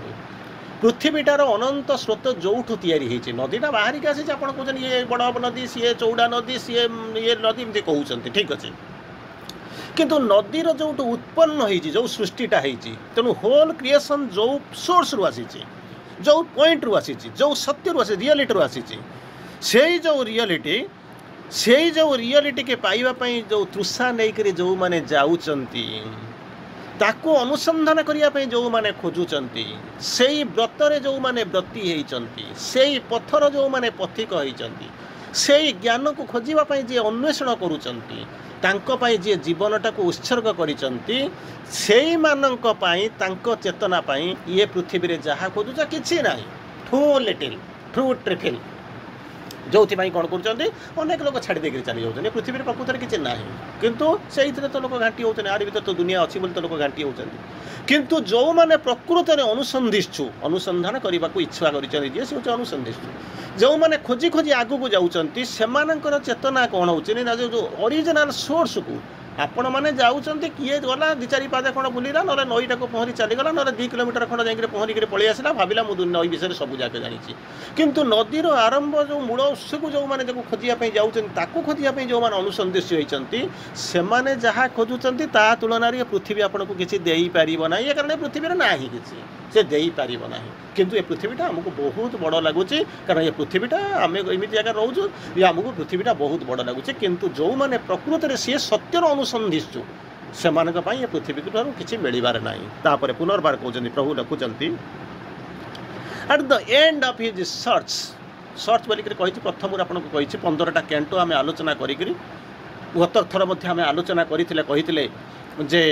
पृथ्वीटार अनंत स्रोत जोठू या नदीटा बाहर की आसी आप कहते ये बड़ नदी सी चौड़ा नदी सी ये नदी एमती कहते ठीक अच्छे किंतु नदीर जो उत्पन्न हो जो सृष्टिटा होती तेणु होल क्रिएशन जो सोर्स रु आसी जो पॉइंट रु आसी जो सत्य रु आसी रियलिटी रु आसी से जो रियलिटी के पाइबापी जो तृषा नहीं जो मैंने जाऊँगी ताको अनुसंधान करने जो मैंने खोजुंट से व्रतर जो मैंने व्रती होती से पथर जो मैंने पथिक होती से ज्ञान को खोजापी जी अन्वेषण करुँच जी जीवनटा को उत्सर्ग कर चेतना ये पृथ्वी जहाँ खोजुच कि ना ट्रू ट्रिफिल जो कौन करेक लोग छाड़ी देकर चली जाते पृथ्वी प्रकृत किसी ना किंतु से तो लोग घाटी होते आर भर तो दुनिया अच्छी बोली तो लोग घाटी होती किंतु जो मैंने प्रकृत में अनुसंधान करने को इच्छा कर अनुसंधिष्ठु जो मैंने खोजी खोजी आगू जाऊँच से चेतना कौन हो जो ओरिजिनल सोर्स को आपण मैंने जाऊँच किए गला 2-4 पाद खंड बुला ना नईटा को पहरी चलीगला ना 2 किलोमीटर खंड जा पहरिक पलि आसला भाविला मुझे नई विषय सब जगह जानी किंतु नदीर आरंभ जो मूल उत्स को जो मैंने खोजापी जाऊँ खोजापी जो मैंने अनुसंधिष्ट होती से जहाँ खोजुंट ता तुलन पृथ्वी आपन को किसी दे पार ना ये कारण पृथ्वी ना ही किसी से दे पार ना किंतु ये पृथ्वीटा आमको बहुत बड़ लगुच कारण ये पृथ्वीटा आम एमती जगह रोचु ये आमको पृथ्वीटा बहुत बड़ लगुच किंतु जो मैंने प्रकृत में सी सत्यर अनुसंधिष्ठु से ये पृथ्वी ठार किसी मिलबार ना तापर पुनर्बार कहते प्रभु लिखुंट at the end of his search बोलिक प्रथम आपको कही 15टा कैंटो आम आलोचना करी गत थर आम आलोचना करते जे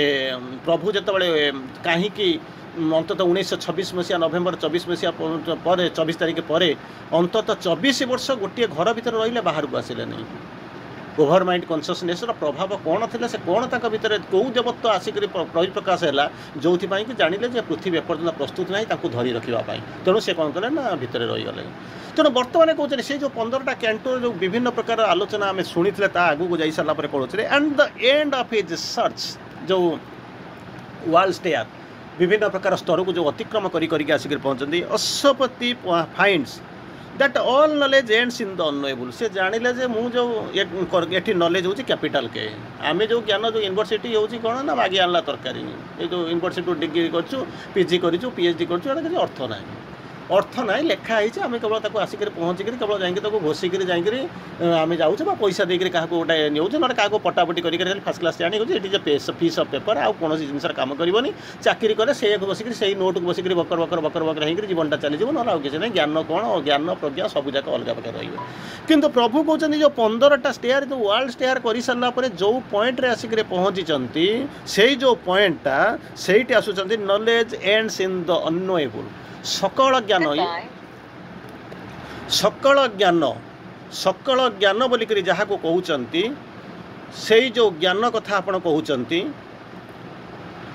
प्रभु जिते कहीं अंततः 1926 मसीहा नवेम्बर 24 मसीहा पर 24 तारीख पर अंततः 24 वर्ष गोटे घर भीतर रही बाहर को आसिले नहीं ओभर माइंड कन्सियसनेस प्रभाव कौन थी से कौन तक भितर कौ देवत्व आसिक परिप्रकाश है जो कि जानिले पृथ्वी एपर्तंत प्रस्तुत ना धरी रखापी तेणु से कौन कले ना भितर रहीगले तेणु बर्तमान कहते से जो 15टा कैंटो जो विभिन्न प्रकार आलोचना आम शुणी आगू जा सारापर पढ़ुचे and the end of his search जो वर्ल्ड स्टेयर विभिन्न प्रकार स्तर को जो अतिक्रम करी आसिक पहुँचती Ashwapati finds that all knowledge ends in the unknowable से जानिले जे मु जो ये नॉलेज होची कैपिटल के आमे जो ज्ञान जो यूनिवर्सिटी होची कौन ना मागी आनला तरकारी ये जो यूनिवर्सिटी डिग्री करछु पीजी करिछु पीएचडी करछु एटा किसी अर्थ ना लिखाई आम केवल आसिक पहुँचिक केवल जाकि घोषिक जामें जाऊँ पैसा देकर क्या गोटे निजे ना क्या पटापटी कर फास्ट क्लास आने फीस अफ पेपर आउ कौन जिन कम करनी चाकरी कले से बसिक से नोट को बसिक बकर बकर बकर बकर हो जीवनटा चलीज ना किसी ना ज्ञान कौन ज्ञान प्रज्ञा सब जाक अलग प्रकार रु प्रभु कहते जो 15टा स्टेयर जो वर्ल्ड स्टेयर कर सारापर जो पॉइंट आसिक पहुँची से जो पॉइंटा से आसुँच knowledge ends in the unknowable सकल ज्ञान बोलिक जहाँ को कहते से जो ज्ञान कथा आपण कहते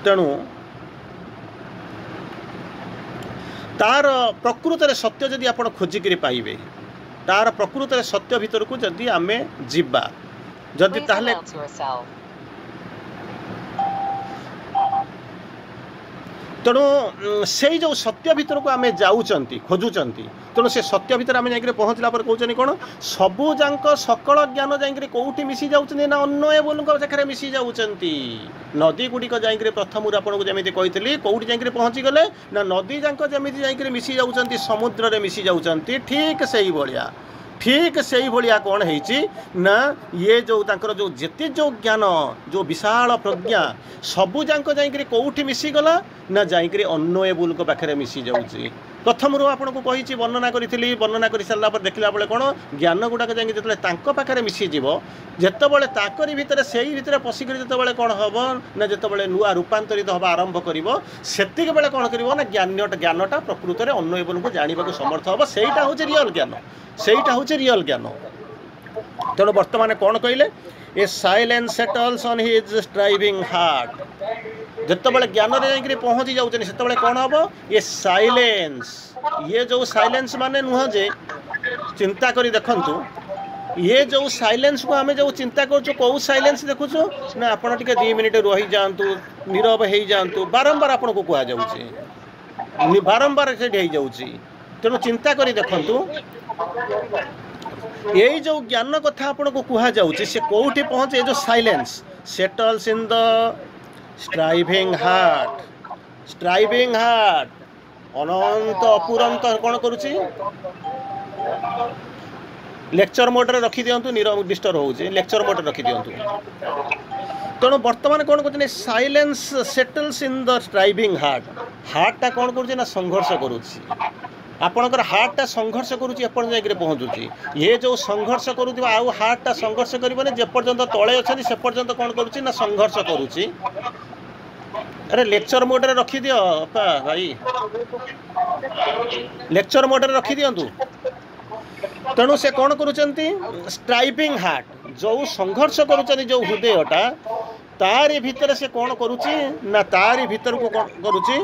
तेणु तार प्रकृत में सत्य जदि आप खोजिक पाइबे तार प्रकृत में सत्य भीतर को जदि आम जीवा जदि तेणु से जो सत्य भितर को आम जाऊँच खोजुंट तेणु से सत्य भितर आम जा पहुँचला कहते कौन सबूजाक सकल ज्ञान जा कौटी मिसी जाऊँच ना अन्नएबल पाखे मिसी जाऊँच नदी गुड़िक जा प्रथम आपको जमी कही कौटी जा पहुँची गले ना नदी जाक जमी जा मिसी जाऊँच समुद्र में मिसी जाऊँच ठीक से भाया कौन है ना ये जो तांकर जो जेते जो ज्ञान जो विशाल प्रज्ञा सबूजाक जा कौटी मिसीगला ना जा अन्नएबुल पाखे मिसी जाऊँगी प्रथम आपन को कही वर्णना करी वर्णना कर सारा देखला बेले कौन ज्ञान गुड़ाक जो पाखे मिसीज जितेबाला ताकरी भितर से भितर पशिक जितेबाला कौन हम ना जितेबाला नुआ रूपांतरित हवा आरंभ कर सेतिक बेले कौन कर ज्ञानटा प्रकृत में अन्नएबुल को जानवा समर्थ हम सहीटा हूँ रियल ज्ञान सहीटा हूँ रियल ज्ञान तेणु बर्तमान कौन कहले a silence settles on his striving heart जितेबाला ज्ञान जा पहुँची जाऊँ से कौन हम ये साइलेंस ये जो साइलेंस माने नुह जे चिंता करी देखंतु ये जो साइलेंस को आम जो चिंता करूँ कौ साइलेंस देखुँ ना आपड़ टे 2 मिनिट रही जातु नीरव हो जातु बारंबार आपन को कह जाऊँगी बारंबार से जाऊँगी तेणु चिंता करी देखंतु यही जो ज्ञान कथा आपन को कह जाऊँगी से कौटी पहुँचे जो silence settles in the striving heart अनंत अपुरंत कौन करुच्ची लेक्चर मोड्रे रखी दिंतु नीरव डिस्टर्ब हो लेक्चर मोड्रे रखी दिंतु तेणु बर्तमान कौन कर silence settles in the striving हार्टा कौन कर संघर्ष करुच्ची आपणकर हार्टा संघर्ष करुच्ची एपर्यंत जा पहुँचुची ये जो संघर्ष करुवा आउ हार्टा संघर्ष कर जेपर्यंत तले अच्छे से पर्यंत कौन करुच्ची ना संघर्ष करुच्ची अरे लेक्चर मोड्रे रखी दियो अपा भाई लेक्चर मोड्रे रखी दिंतु तेणु से कौन करुँच स्ट्राइविंग हार्ट जो संघर्ष करुँच जो हृदयटा तारी भितर से कौन करुच्ची ना तारी भीतर को कौन करुच्ची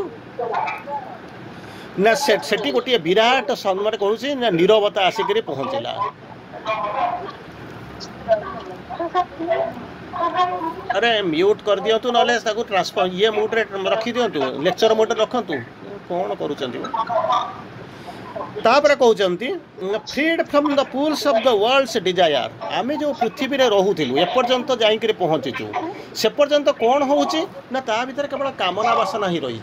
ना सेठी गोटे विराट सम्मान करुच्ची ना नीरवता आसिक पहुँचला अरे म्यूट कर दिंतु ना ट्रांसफर ये मोड्रे रखी दिंतु लेक्चर मोड्रे रखु कौन करुँच तापर कहते freed from the pools of the world's desire आमे जो पृथ्वी रे रहूथिलु एपर्यंत जाइकरी पहुँचीचु से पर्यंत कौन होउची ना ता भीतर केवल कामना वासना ही रही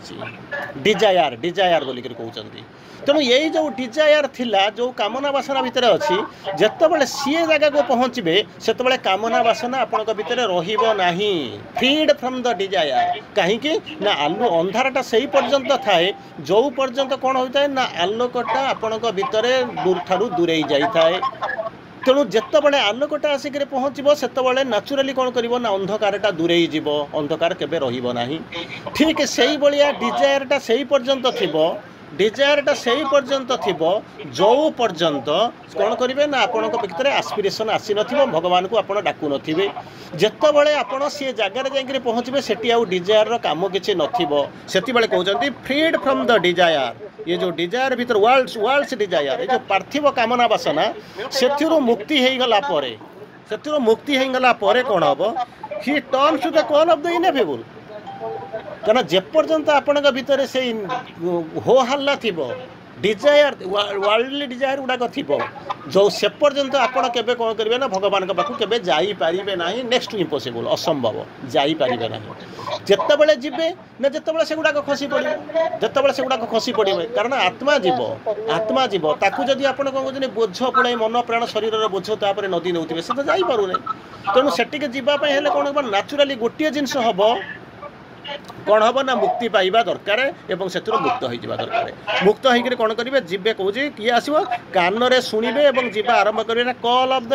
डिजायर बोलिक कहते तेणु यही जो डिजायर थिला जो कामना वासना भितर अच्छी जितेबाला सी जगह को पहुँचे से कामना वासना आपण भितर रहिबो नाही फ्रीड फ्रॉम द डिजायर कहीं ना आलु अंधारटा से पर्यंत थाए जो पर्यंत कौन होता है ना आलोकटा आपण भितर ठारू दूरे जाए तेणु जितेबाला आलोकटा आसिक पहुँचब से नाचुराली कौन कर अंधकारटा दूरे जीव अंधकार केबे रहिबो नाही ठीक से भाया डिजायरटा से पर्यंत थिबो डिजायरटा से पर्यंत थिबो जो पर्यंत कौन करेंगे ना आपण भीतर आस्पिरेसन आसी न भगवान को आप डाकू नथिबे जितेबाला आपण सी जगार जा पहुँचे सेठी आउ डिजायर काम किसी नथिबो सेति बेले कहउचंती फ्रीड फ्रॉम द डिजायर ये जो डिजायर भीतर वर्ल्ड्स डिजायर ये जो पार्थिव कामना वासना से मुक्ति हो गला परे से मुक्ति हो गला परे कौन हम he turns to the call of the inevitable कहना जेपर्यंत आपण भितर से हो हल्ला थी डिजायर वर्ल्डली डिजायर गुड़ाक थी जो से पर्यंत आपड़ के कौन करेंगे ना भगवान के पाखु के जापारे ना नेक्स्ट इम्पॉसिबल असंभव जापारे ना जितेबाला जीवे ना जितेबाला से गुड़ाक खसी पड़े जितेबाला से गुड़ाक खसी पड़े कारण आत्मा जीव ताकू जदि आप कौन कहते बोझ पुड़ाई मन प्राण शरीर बोझ तापर नदी नौथे से तो जापारे तेणु सेटिके जीवाई हेल्ले कौन नाचुराली गोटे जिनस हम कौन हम ना मुक्ति पाइबा दरकार एवं से मुक्त हो दरकार मुक्त होकर कौन करेंगे जीवे कौन किए आसो कान रे शुणवे और जीवा आरंभ करेंगे कॉल ऑफ द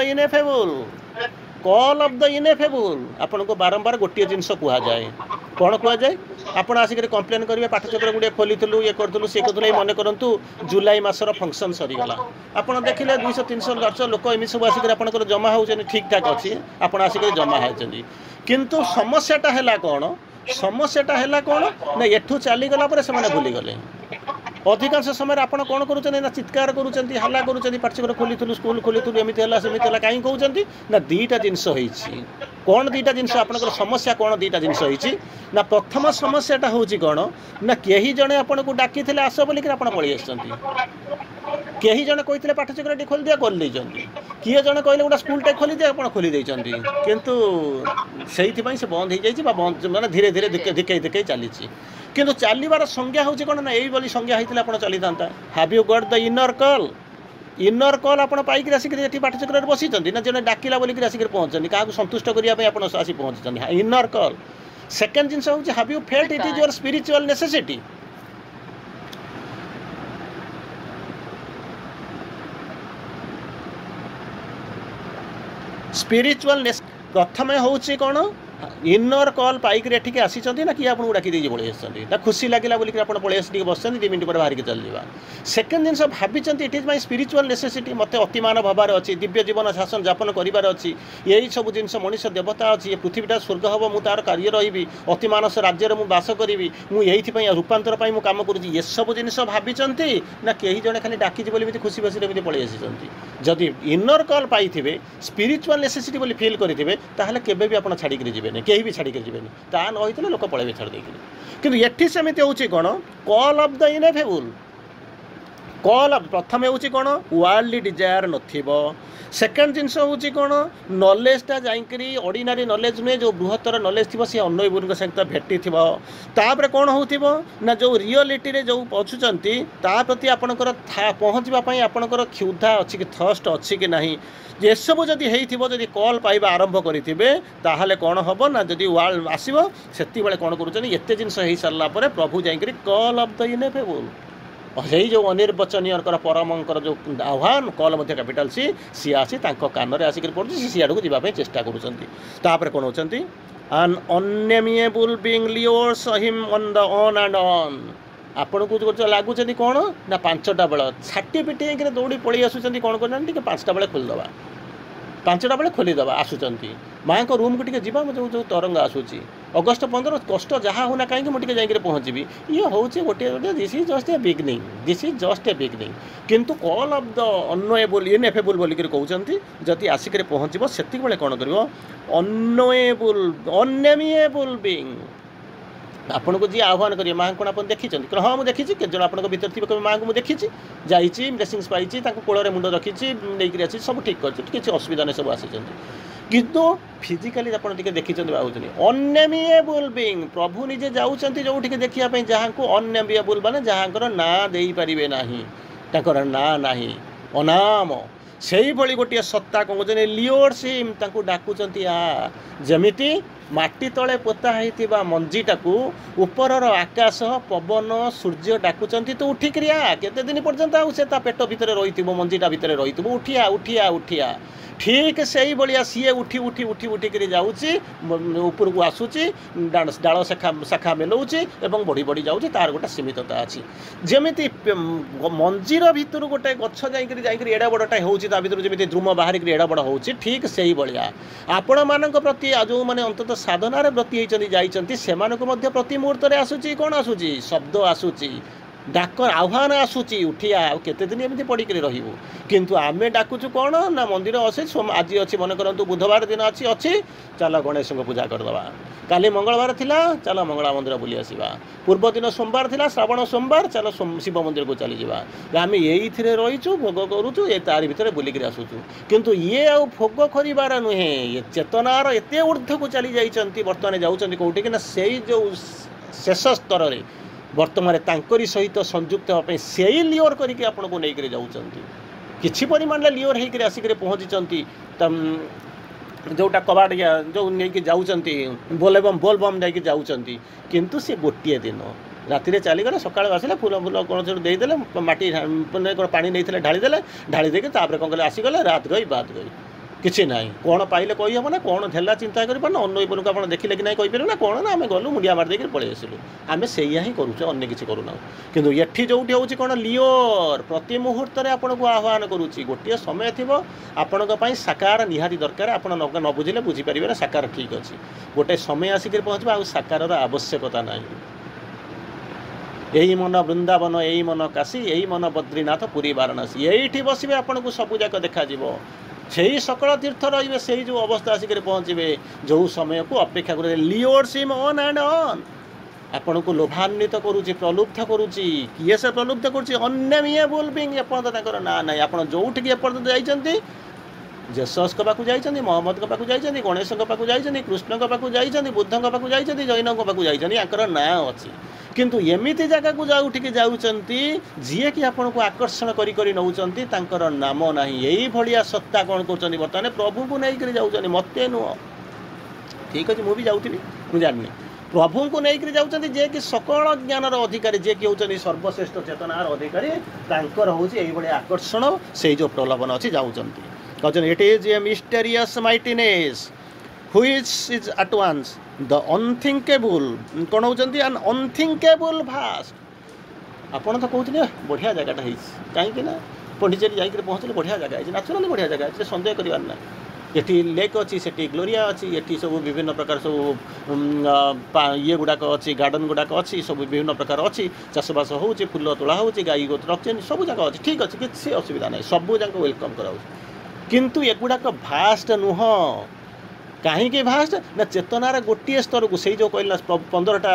इनेफेबल आपन को बारंबार गोटे जिनस कहुए कौन कहुए आपड़ आसिक कंप्लेन करेंगे पाठचक्र गुड़े खोली ये करूँ सी करूँ मन करूँ जुलाई मासर फंक्शन सरीगला आपड़ देखिले 200-300 400 लोक एम सब आसिक आपंकर जमा हो ठीक ठाक अच्छी आप आसिक जमा होती किंतु समस्याटा है कौन समस्याटा है कौन ना एठू चलीगला से भूलीगले अधिकांश समय आप कौन करुँच ना चित्कार करुँच हल्ला करुँच पाठचक्र खोली स्कूल खोली एमती है कहीं कहते ना 2टा जिनस होती कौन दुईटा जिनस आपंकर समस्या कौन दुईटा जिनस ना प्रथम समस्याटा हूँ कौन ना कहीं जड़े आपन को डाकी आस बोलिक आप पलि कहीं जड़े कहते पाठचक्र खोली दिया खोली किए जड़े कहले गोटे स्कूलटे खोली दिया आप खोली किंतु से बंद हो जाए बंद माने धीरे धीरे दिखे दिखे चली किंतु चलबार संज्ञा हूँ कौन ना यही संज्ञा होता आप चली था। How you got the inner कल आप पाइक आसिक पाठचक्र बसी ना जड़े डाकिला बोलिक आसिक पहुँचते क्या संतुष्ट करने आसी पहुँचते इनर कल। सेकेंड जिनस हूँ how you felt it is your spiritual necessity. Spiritual प्रथम हूँ कौन इनर कल पाइक एठिक आसी ना कि आपको डाकी दे पलि आसना खुशी लगे बोलिक आप पलि आस बस 2 मिनट पर बाहर चल जावा। सेकेंड जिन भाई it is my spiritual necessity मत अतिमान भबार अच्छी दिव्य जीवन शासन जापन करार अच्छी यही सब जिन मनीष देवता अच्छी ये पृथ्वीटा स्वर्ग हम मु तार कार्य रही अतिमानस राज्य में बास करी मुझे रूपांतर पर कम करुँच ये सब जिन भाई ना कहीं जड़े खाली डाकी बोली खुशी खुशी पलि आसी जदि इनर कल पाई स्पिरिचुअल नेसेसिटी बोली फिल करेंगे ताहले केबे भी आप छाड़ी जी कहीं भी छाड़ी जी ता नई लोक पलैबे छाड़ कि ये सेमती हूँ कौन कल अफ द इनएफेबल कल प्रथम हूँ कौन वर्ल्डली डिजायर नथिबो। सेकेंड जिनस हूँ कौन नॉलेजटा जाकरी ऑर्डिनरी नॉलेज नुहे जो बृहत्तर नॉलेज थी सी अनएबल सहित भेटी तापर कौन हो ना जो रियलिटी जो पहुँचुंट ता प्रति आपणकर पहुँचापी आपणकर क्षुधा अच्छी कि थर्स्ट अच्छी कि नहीं ये सब जदि होती कल पाइबा आरंभ करेंगे ताहले कौन हम ना जदि वर्ल्ड आसो से कौन करते जिनस हो सारा प्रभु जाकरी कल अफ द इनएफेबल यही जो अनिर्वचनीय परमंकर जो आह्वान कल कैपिटाल सी आसी कान में आसिक पड़े सी आड़ को जावाई चेष्टा कर कौन होती an unnameable being lures him on the on and on आपन को जो लगुच कौन ना 5टा बेल छाटी पिटी दौड़ी पलि आसुँच कौन कर 5टा बेले खोलीदे 5टा बेले खोलीदे आसुँच माँ को रूम को टे जा जो जो तरंग आसूसी अगस्ट 15 कष्ट जहाँ होना कहीं मुझे जाकर पहुँची ये हूँ गोटे this is just a beginning किंतु call of the unable ineffable बोलिक कहते जदि आसिक पहुँचब से कौन कर अननेमिएबल बीइंग आपन को जी आह्वान करिए माँ को आप देखी हाँ मुझे देखी के जन आप भर थी कभी माँ को मुझे देखी जाइए ब्लेसिंग्स पाई कोल मुंड रखी नहीं सब ठीक कर असुविधा नहीं सब आसी किंतु फिजिकाली आप देखी भाई अननेमिएबल बीइंग प्रभु निजे जाऊँच जो देखा जहाँ को अननेमिएबल माने जहाँ ना दे पारे ना ना नहीं अनाम से ही गोटे सत्ता कौन कहते लियोर्सिम डाकुंट आ जमीती माटी तले पोता होता मंजीटा को उपरर आकाश पवन सूर्य डाकुंट तो उठिक केते दिन पर्यंत आसे पेट भितर रही मंजीटा भितर रही उठिया उठिया उठिया ठीक से ही भाया सी उठी उठी उठी उठिक जाऊँगी ऊपर को आसूची डाल शाखा मेलाऊँच और बढ़ी बढ़ी जाऊँगी तार गोटे सीमितता अच्छी जमी मंजीर भितर गोटे गछ जाकर एड़ा बड़टा होता भर जमी द्रुम बाहर एड़ा बड़ हो ठीक से ही भाया आपण मान प्रति जो मैंने अंतत साधनार व्रती होती से प्रति मुहूर्त आसूची कौन आसूची शब्द आसूची डाकर आह्वान आसूची उठिया केते दिन एमती पड़ी रही किंतु आमे डाकुचु कौन ना मंदिर अच्छे आज अच्छी मन करूँ बुधवार दिन अच्छी चल गणेश को पूजा करदे काली मंगलवार थिला चल मंगला मंदिर बुली आसवा पूर्व दिन सोमवार थिला श्रावण सोमवार चल शिव मंदिर को चली जावा आम ये रहीचु भोग करुचु ये तार भितर बुलिक आसुचु किंतु ये आ भोग करार नुहे ये चेतनार एत ऊर्ध्व को चली जाइए बर्तमान जाऊँच कौटी कि से जो शेष स्तर में बर्तमान तांकरी सहित संयुक्त होगापी से ही लियोर करके आपन को लेकर जाऊँच किसी परिमाण लियोर होकर आसिक पहुँची जोटा कबाड़िया जो नहीं जाऊँच बोलबम जाकि जाऊँच किंतु से गोटे दिन राति चलीगले सकाल आसले फूल फूल कौन से देदेले माटी पानी नहीं ढालीदे ढाली देके कौन कले आसीगले रात गई बात गई किसी ना कौन पाइले कही हम ना कौन थेला चिंता कर अनएबल को आप देखिले कि ना कहीपर ना कौन ना आम गलु मुंडिया मार देकर पलि आसलु आम से ही करुचे अन्य किसी करूना किंतु ये जो हूँ कौन लियोर प्रति मुहूर्त आपन को आह्वान करुच्ची गोटे समय थी आपण साकार निहाती दरकार आप न बुझे बुझीपारे ना साकार ठीक अच्छे गोटे समय आसिक पहुँचवा आ साकार आवश्यकता ना यही मन वृंदावन यही मन काशी यही मन बद्रीनाथ पुरी वाराणसी यही बसवे आपन को सबूक देखा ସେଇ ସକଳ ତୀର୍ଥ ରହିବେ, ସେଇ ଯେଉଁ ଅବସ୍ଥା ଆସିକରି ପହଞ୍ଚିବେ ଯେଉଁ ସମୟକୁ ଅପେକ୍ଷା କରିବେ। ଲିଓର୍ସ ହିମ୍ ଅନ୍ ଆଣ୍ଡ ଅନ୍। ଆପଣଙ୍କୁ ଲୋଭାନ୍ୱିତ କରୁଛି, ପ୍ରଲୁବ୍ଧ କରୁଛି। କିଏ ସେ ପ୍ରଲୁବ୍ଧ କରୁଛି? ଅନ୍ନେମିଏବୁଲ୍ ବିଙ୍ଗ। ଏପର୍ଯ୍ୟନ୍ତ ତାଙ୍କର ନାଁ ନାହିଁ। ଆପଣ ଯେଉଁଠିକି ଏପର୍ଯ୍ୟନ୍ତ ଯାଇଛନ୍ତି, ଜେସସ୍ଙ୍କ ପାଖକୁ ଯାଇଛନ୍ତି, ମହମ୍ମଦଙ୍କ ପାଖକୁ ଯାଇଛନ୍ତି, ଗଣେଶଙ୍କ ପାଖକୁ ଯାଇଛନ୍ତି, କୃଷ୍ଣଙ୍କ ପାଖକୁ ଯାଇଛନ୍ତି, ବୁଦ୍ଧଙ୍କ ପାଖକୁ ଯାଇଛନ୍ତି, ଜୈନଙ୍କ ପାଖକୁ ଯାଇଛନ୍ତି, ୟାଙ୍କର ନାଁ ଅଛି। କିନ୍ତୁ ଏମିତି ଜାଗାକୁ ଯେଉଁଠିକି ଯାଉଛନ୍ତି ଯିଏକି ଆପଣଙ୍କୁ ଆକର୍ଷଣ କରି କରି ନେଉଛନ୍ତି, ତାଙ୍କର ନାମ ନାହିଁ। ଏଇଭଳିଆ ସତ୍ତା କ'ଣ କରୁଛନ୍ତି ବର୍ତ୍ତମାନ? ପ୍ରଭୁଙ୍କୁ ନେଇକରି ଯାଉଛନ୍ତି, ମୋତେ ନୁହଁ। ଠିକ୍ ଅଛି, ମୁଁ ବି ଯାଉଥିବି, ମୁଁ ଜାଣିନି। ପ୍ରଭୁଙ୍କୁ ନେଇକରି ଯାଉଛନ୍ତି, ଯିଏକି ସକଳ ଜ୍ଞାନର ଅଧିକାରୀ, ଯିଏକି ହେଉଛନ୍ତି ସର୍ବଶ୍ରେଷ୍ଠ ଚେତନାର ଅଧିକାରୀ। ତାଙ୍କର ହେଉଛି ଏଇଭଳିଆ ଆକର୍ଷଣ, ସେଇ ଯେଉଁ ପ୍ରଲୋଭନ ଅଛି, ଯାଉଛନ୍ତି। କହୁଛନ୍ତି it is a mysterious mightiness which is at once the unthinkable. କ'ଣ ହେଉଛନ୍ତି? ଆନ୍ ଅନଥିଙ୍କେବୁଲ୍ ଭାଷ୍ଟ। ଆପଣ ତ କହୁଥିଲେ ବଢ଼ିଆ ଜାଗାଟା ହେଇଛି, କାହିଁକି ନା ପଣ୍ଡିଚେରୀ ଯାଇକରି ପହଞ୍ଚିଲେ ବଢ଼ିଆ ଜାଗା ହେଇଛି, ନ୍ୟାଚୁରାଲି ବଢ଼ିଆ ଜାଗା ଅଛି, ସନ୍ଦେହ କରିବାର ନାହିଁ। ଏଠି ଲେକ୍ ଅଛି, ସେଠି ଗ୍ଲୋରିଆ ଅଛି, ଏଠି ସବୁ ବିଭିନ୍ନ ପ୍ରକାର ସବୁ ଇଏ ଗୁଡ଼ାକ ଅଛି, ଗାର୍ଡ଼ନ୍ ଗୁଡ଼ାକ ଅଛି, ସବୁ ବିଭିନ୍ନ ପ୍ରକାର ଅଛି, ଚାଷବାସ ହେଉଛି, ଫୁଲ ତୋଳା ହେଉଛି, ଗାଈ ଗୋତ୍ର ରଖିଛନ୍ତି, ସବୁ ଜାଗା ଅଛି। ଠିକ୍ ଅଛି, କିଛି ଅସୁବିଧା ନାହିଁ, ସବୁ ଯାକ ୱେଲକମ୍ କରାହେଉଛି। କିନ୍ତୁ ଏଗୁଡ଼ାକ ଭାଷ୍ଟ ନୁହଁ। କାହିଁକି ଭାଷ୍ଟ? ନା ଚେତନାର ଗୋଟିଏ ସ୍ତରକୁ, ସେଇ ଯେଉଁ କହିଲା 15ଟା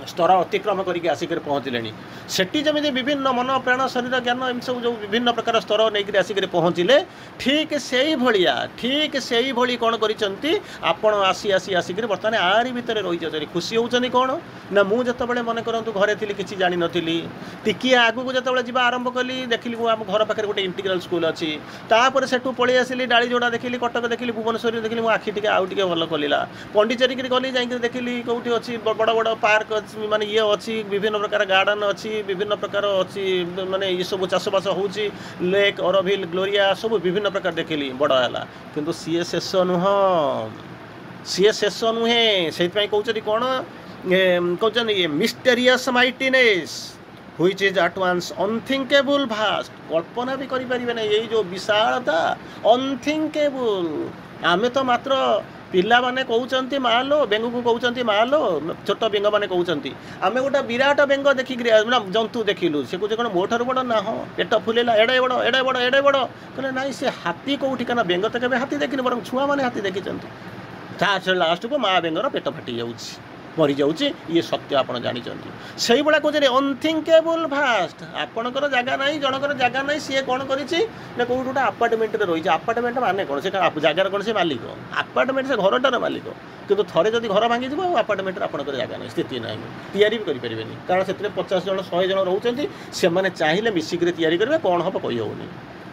ସ୍ତର ଅତିକ୍ରମ କରିକି ଆସିକରି ପହଞ୍ଚିଲେଣି। ସେଠି ଯେମିତି ବିଭିନ୍ନ ମନ, ପ୍ରାଣ, ଶରୀର, ଜ୍ଞାନ, ଏମିତି ସବୁ ଯେଉଁ ବିଭିନ୍ନ ପ୍ରକାର ସ୍ତର ନେଇକରି ଆସିକରି ପହଞ୍ଚିଲେ, ଠିକ୍ ସେଇଭଳି କ'ଣ କରିଛନ୍ତି? ଆପଣ ଆସିକରି ବର୍ତ୍ତମାନ ଆରି ଭିତରେ ରହିଯାଉଛନ୍ତି। ଖୁସି ହେଉଛନ୍ତି କ'ଣ? ନା ମୁଁ ଯେତେବେଳେ ମନେ କରନ୍ତୁ ଘରେ ଥିଲି, କିଛି ଜାଣିନଥିଲି, ଟିକିଏ ଆଗକୁ ଯେତେବେଳେ ଯିବା ଆରମ୍ଭ କଲି, ଦେଖିଲି ଆମ ଘର ପାଖରେ ଗୋଟେ ଇଣ୍ଟିଗ୍ରାଲ୍ ସ୍କୁଲ୍ ଅଛି। ତାପରେ ସେଠୁ ପଳେଇ ଆସିଲି, ଡାଳିଯୋଡ଼ା ଦେଖିଲି, କଟକ ଦେଖିଲି, ଭୁବନେଶ୍ୱରରେ ଦେଖିଲି, ମୋ ଆଖି ଟିକେ ଆଉ ଟିକେ ଭଲ କଲିଲା। ପଣ୍ଡିଚେରୀକି ଗଲି, ଯାଇକରି ଦେଖିଲି କେଉଁଠି ଅଛି ବଡ଼ ବଡ଼ ପାର୍କ ଅଛି, ମାନେ ଇଏ ଅଛି, ବିଭିନ୍ନ ପ୍ରକାର ଗାର୍ଡ଼ନ୍ ଅଛି, ବିଭିନ୍ନ ପ୍ରକାର ଅଛି, ମାନେ ଇଏ ସବୁ ଚାଷବାସ ହେଉଛି, ଲେକ୍, ଅରଭିଲ୍, ଗ୍ଲୋରିଆ, ସବୁ ବିଭିନ୍ନ ପ୍ରକାର ଦେଖିଲି, ବଡ଼ ହେଲା। କିନ୍ତୁ ସିଏ ଶେଷ ନୁହେଁ। ସେଇଥିପାଇଁ କହୁଛନ୍ତି କ'ଣ? କହୁଛନ୍ତି a mysterious mightiness which is at once unthinkable vast. କଳ୍ପନା ବି କରିପାରିବେ ନାହିଁ ଏଇ ଯେଉଁ ବିଶାଳତା, ଅନଥିଙ୍କେବୁଲ୍। ଆମେ ତ ମାତ୍ର ପିଲାମାନେ କହୁଛନ୍ତି ମାଲୋ, ବେଙ୍ଗକୁ କହୁଛନ୍ତି ମାଲୋ, ଛୋଟ ବେଙ୍ଗମାନେ କହୁଛନ୍ତି ଆମେ ଗୋଟେ ବିରାଟ ବେଙ୍ଗ ଦେଖିକିରି ଜନ୍ତୁ ଦେଖିଲୁ। ସେ କହୁଛି କ'ଣ ମୋ ଠାରୁ ବଡ଼? ନା ହଁ, ପେଟ ଫୁଲେଇଲା, ଏଡ଼େ ବଡ଼। କହିଲେ ନାଇଁ, ସେ ହାତୀ କେଉଁଠି? କାରଣ ବେଙ୍ଗ ତ କେବେ ହାତୀ ଦେଖିନି, ବରଂ ଛୁଆମାନେ ହାତୀ ଦେଖିଛନ୍ତି। ତା ଲାଷ୍ଟକୁ ମା ବେଙ୍ଗର ପେଟ ଫାଟି ଯାଉଛି, ମରିଯାଉଛି। ଇଏ ସତ୍ୟ ଆପଣ ଜାଣିଛନ୍ତି। ସେଇଭଳିଆ କହୁଛନ୍ତି ଅନଥିଙ୍କେବୁଲ୍ ଭାଷ୍ଟ। ଆପଣଙ୍କର ଜାଗା ନାହିଁ, ଜଣଙ୍କର ଜାଗା ନାହିଁ, ସିଏ କ'ଣ କରିଛି ନା କେଉଁଠି ଗୋଟେ ଆପାର୍ଟମେଣ୍ଟରେ ରହିଛି। ଆପାର୍ଟମେଣ୍ଟ ମାନେ କ'ଣ? ସେ ଜାଗାର କ'ଣ ସେ ମାଲିକ? ଆପାର୍ଟମେଣ୍ଟ ସେ ଘରଟାର ମାଲିକ। କିନ୍ତୁ ଥରେ ଯଦି ଘର ଭାଙ୍ଗିଯିବ, ଆଉ ଆପାର୍ଟମେଣ୍ଟରେ ଆପଣଙ୍କର ଜାଗା ନାହିଁ, ସ୍ଥିତି ନାହିଁ, ତିଆରି ବି କରିପାରିବେନି। କାରଣ ସେଥିରେ 50 ଜଣ 100 ଜଣ ରହୁଛନ୍ତି। ସେମାନେ ଚାହିଁଲେ ମିଶିକିରି ତିଆରି କରିବେ, କ'ଣ ହେବ କହିହେଉନି।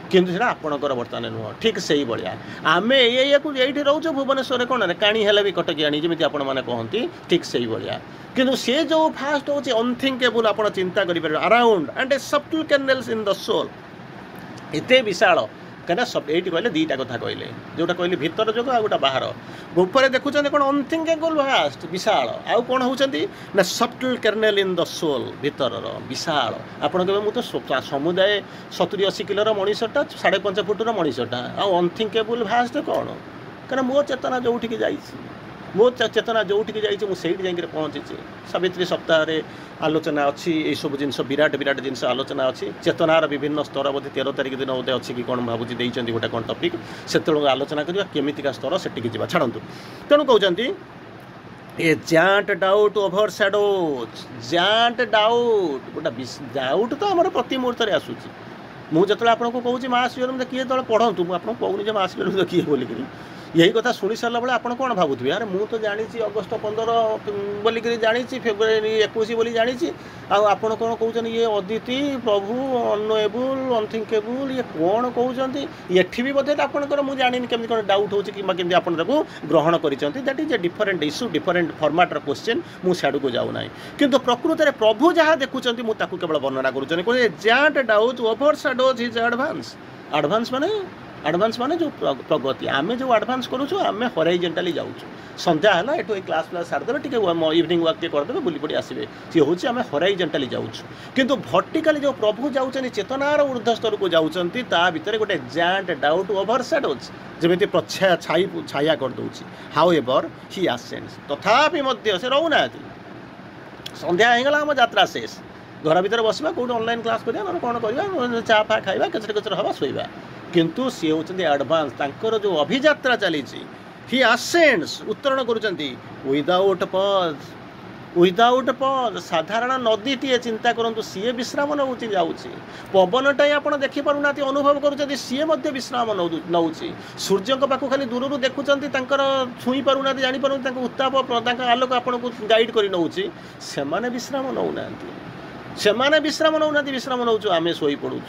କିନ୍ତୁ ସେଇଟା ଆପଣଙ୍କର ବର୍ତ୍ତମାନ ନୁହଁ। ଠିକ୍ ସେଇଭଳିଆ ଆମେ ଏଇଠି ରହୁଛୁ ଭୁବନେଶ୍ୱରରେ, କ'ଣ କାଣି ହେଲେ ବି କଟକି ଆଣି, ଯେମିତି ଆପଣମାନେ କହନ୍ତି, ଠିକ୍ ସେଇଭଳିଆ। କିନ୍ତୁ ସେ ଯେଉଁ ଫାଷ୍ଟ ହେଉଛି ଅନଥିଙ୍କେବୁଲ୍, ଆପଣ ଚିନ୍ତା କରିପାରିବେ। Around and a subtle channels in the soul. ଏତେ ବିଶାଳ, କାହିଁକିନା ଏଇଠି କହିଲେ ଦୁଇଟା କଥା କହିଲେ, ଯେଉଁଟା କହିଲେ ଭିତର ଯୋଗ, ଆଉ ଗୋଟେ ବାହାର। ଉପରେ ଦେଖୁଛନ୍ତି କ'ଣ? ଅନଥିଙ୍କେବୁଲ୍ ଭାଷ୍ଟ, ବିଶାଳ। ଆଉ କ'ଣ ହେଉଛନ୍ତି ନା ସବଟଲ୍ କେର୍ନେଲ୍ ଇନ୍ ଦ ସୋଲ୍, ଭିତରର ବିଶାଳ। ଆପଣ କହିବେ ମୁଁ ତ ସମୁଦାୟ 70-80 କିଲୋର ମଣିଷଟା, 5.5 ଫୁଟର ମଣିଷଟା, ଆଉ ଅନଥିଙ୍କେବୁଲ୍ ଭାଷ୍ଟ କ'ଣ? କାରଣ ମୋ ଚେତନା ଯେଉଁଠିକି ଯାଇଛି, ମୁଁ ସେଇଠି ଯାଇକରି ପହଞ୍ଚିଛି। ସାବିତ୍ରୀ ସପ୍ତାହରେ ଆଲୋଚନା ଅଛି, ଏଇସବୁ ଜିନିଷ, ବିରାଟ ଜିନିଷ ଆଲୋଚନା ଅଛି। ଚେତନାର ବିଭିନ୍ନ ସ୍ତର ବୋଧେ 13 ତାରିଖ ଦିନ ବୋଧେ ଅଛି କି କ'ଣ, ଭାବୁଛି ଦେଇଛନ୍ତି ଗୋଟେ କ'ଣ ଟପିକ୍, ସେତେବେଳକୁ ଆଲୋଚନା କରିବା କେମିତିକା ସ୍ତର, ସେଠିକି ଯିବା। ଛାଡ଼ନ୍ତୁ। ତେଣୁ କହୁଛନ୍ତି ଏ ଜାଣ୍ଟ ଡାଉଟ୍ ଓଭର ସ୍ୟାଡୋଜ୍। ଜାଣ୍ଟ ଡାଉଟ୍, ଗୋଟେ ଡାଉଟ୍ ତ ଆମର ପ୍ରତି ମୁହୂର୍ତ୍ତରେ ଆସୁଛି। ମୁଁ ଯେତେବେଳେ ଆପଣଙ୍କୁ କହୁଛି ମାସିକରୁ କିଏ ଯେତେବେଳେ ପଢ଼ନ୍ତୁ, ମୁଁ ଆପଣଙ୍କୁ କହୁନି ଯେ ମାସିକରୁ କିଏ ବୋଲିକିରି। यही कथा शुणी सारा बेले आपड़ कौन भावुवे अरे मुझे तो जानी अगस्ट 15 बोलिक जानी फेब्रुआरी 21 बोली जानी आपड़ कौन कहते ये अदिति प्रभु अनएबुल अनथिंकेबुल ये कौन कहते ये भी बोधे आपंकर मुझे जानी केमी कौन डाउट हो कि आप ग्रहण कर that is a different issue different फर्माट्र क्वेश्चन मुझे सियाड़ को जाऊना किंतु प्रकृत में प्रभु जहाँ देखुं मुझे केवल वर्णना करुँच Jat doubt over सैडोज his advance माने जो प्रगति आम जो एडभांस करूँ आम हॉरिजॉन्टली जाऊँ संध्या है ये क्लास प्लास सारिदे टी इवनिंग वाक करदे बुली पड़ी आसबे सी हूँ आम हॉरिजॉन्टली जाऊँ किंतु वर्टिकली जो प्रभु जाऊँ चेतनार ऊर्ध्व स्तर को जाऊँगी ता भितर गोटे जांट डाउट ओभर सैडोज जमी प्रच्छाया छाया करदे हाउ एवर ही आसेंड्स तथापि से रोना संध्या होगा आम यात्रा शेष घर भितर बसवा कौट ऑनलाइन क्लास करा कौन करवा चा फा खावा कचरे कचरे हवा शोवा किंतु सी होचंदी एडवांस तांकर जो अभियात्रा चली ही आसेंड्स उत्तरण करुचंती विदाउट पज साधारण नदीटीए चिंता करूँ सी विश्राम नौ जाऊँगी पवनटाई आप देखिपारूना अनुभव करुँच सी विश्राम नौ सूर्य पाखु खाली दूर देखुं छुई पारूना जापार उत्ताप आलोक आपन को गाइड कर नौ से विश्राम नौना सेमाने विश्राम नौना विश्राम नौ आम शोई पड़ू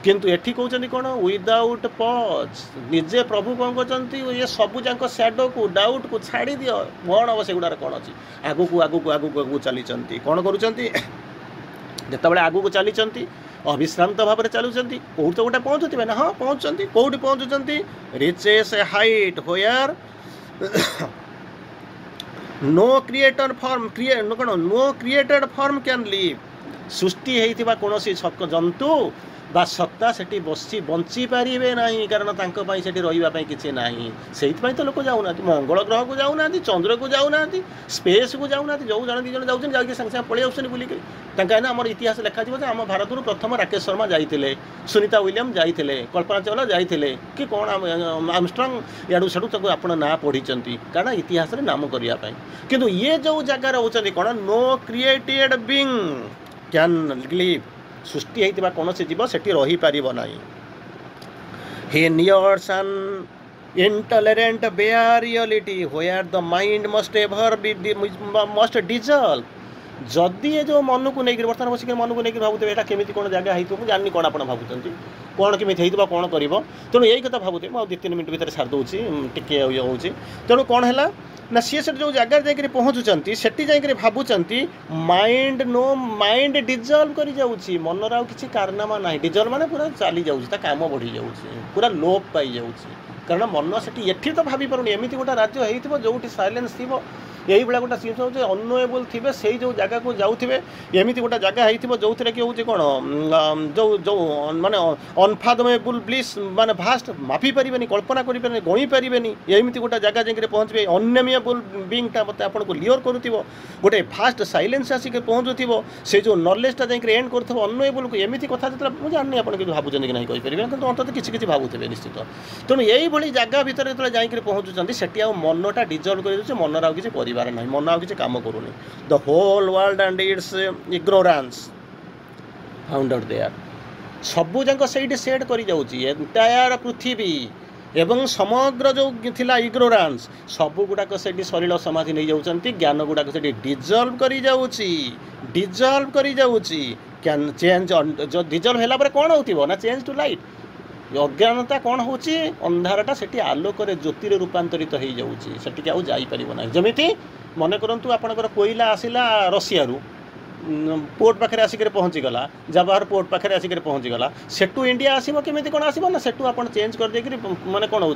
किंतु एठी कहते कौन विदाउट पज निजे प्रभु कौन कहते ये सबू जाक सैडो को डाउट को छाड़ी दियो कौन हम से गुड़ार कौन अच्छी आगू आगू चली कौन करें आगू चली अविश्रांत भाव में चलुंट कौट तो गोटे पहुँचुवे ना हाँ पहुँचुंट कौटी पहुँचुंट reaches height where no creator form कौन no created form can live सृष्टि होता कौन जंतु बा सत्ता से बंची पारे ना कारण से रही किसी ना से तो लोक जाऊना मंगल ग्रह को जाऊना चंद्र को जाऊना स्पेस को जाऊना जो जन दी जाऊँ जाके संगे संगे पलि आसुन बुलिक आम इतिहास लिखा आम भारत प्रथम राकेश शर्मा जाते सुनीता विलियम जाते कल्पना चावला जाते कि कौन आर्मस्ट्रंग याडू साडू आप ना पढ़ी कारण इतिहास नाम करने किंतु ये जो जगार होती कौन no created being can live सृष्टि होता कौन से जीव से रही पार ना he nears an intolerant bare reality where the mind must ever be must dissolve जदि ये जो मन को लेकर बर्तमान बसिक मन को लेकर भावुवे यहाँ केमी कौन जगह हो जानी कौन आप भावुं कौन केमी हो कौन कर तेणु यही कथा भावुए मुझे 2-3 मिनट भितर सारिदे टे हो तेणु कौन है ना सी जो जगार जा पहुँचुंट से जा भावुंट माइंड नो माइंड डिजल्व कर जाऊँगी मनर आ कि कारनामा ना डिजल्व माने पूरा चली जाऊँगी काम बढ़ी जाऊँगी पूरा लोप पाई जाऊँगी कारण मन से ये तो भाभी पारुनी एमती गोटे राज्य हो जो साइलेंस थी यही भाया गोटे सीन होचे अनोएबल थे से जो जगह को जाऊे एमती गोटे जगह हो जो थे कि हूँ कौन जो जो माने अनफादमेबल ब्लिस माने भास्ट मापी पारे कल्पना करें गणी पारे एमती गोटे जगह जाकर पहुँचे अननेमिएबल बीइंगटा मत आपको लियर करूँ गोटे फास्ट साइलेंस आसिक पहुँचुव से जो नॉलेजटा जाकर एंड कर अनोएबल को एमती कथा जो मुझे जानी आप भावुँ कि नहीं कहीपर कि अंत किसी भावुवे निश्चित तेणु यही जगह भितर जो जाकर पहुँचुंट से मनटा डिजल्व कर मनर आ कि ना मन आ कि कम करूनी the whole world and its ignorance foundered there सबू जाक से सेट कर एंटायर पृथ्वी एवं समग्र जो थिला इग्नोरेंस सबू गुड़ाक से सलिल समाधि नहीं जाऊँच ज्ञान गुड़ाक से डिजल्व कर कैन चेंज जो डिजल्व है कौन हो ना चेंज टू लाइट अज्ञानता कौन हो अंधारटा से आलोक ज्योतिर रूपांतरित हो जाऊँगी आउ जापर ना जमी मन करूँ आपंकर कोईला आसला रशिया पोर्ट पाखे आसिक पहुँचीगला जवाहर पोर्ट पाखे आसिक पहुँचीगला सेठू इंडिया आसो केमी कौन आसो ना सेठू आप चेंज कर देकर माने कौन हो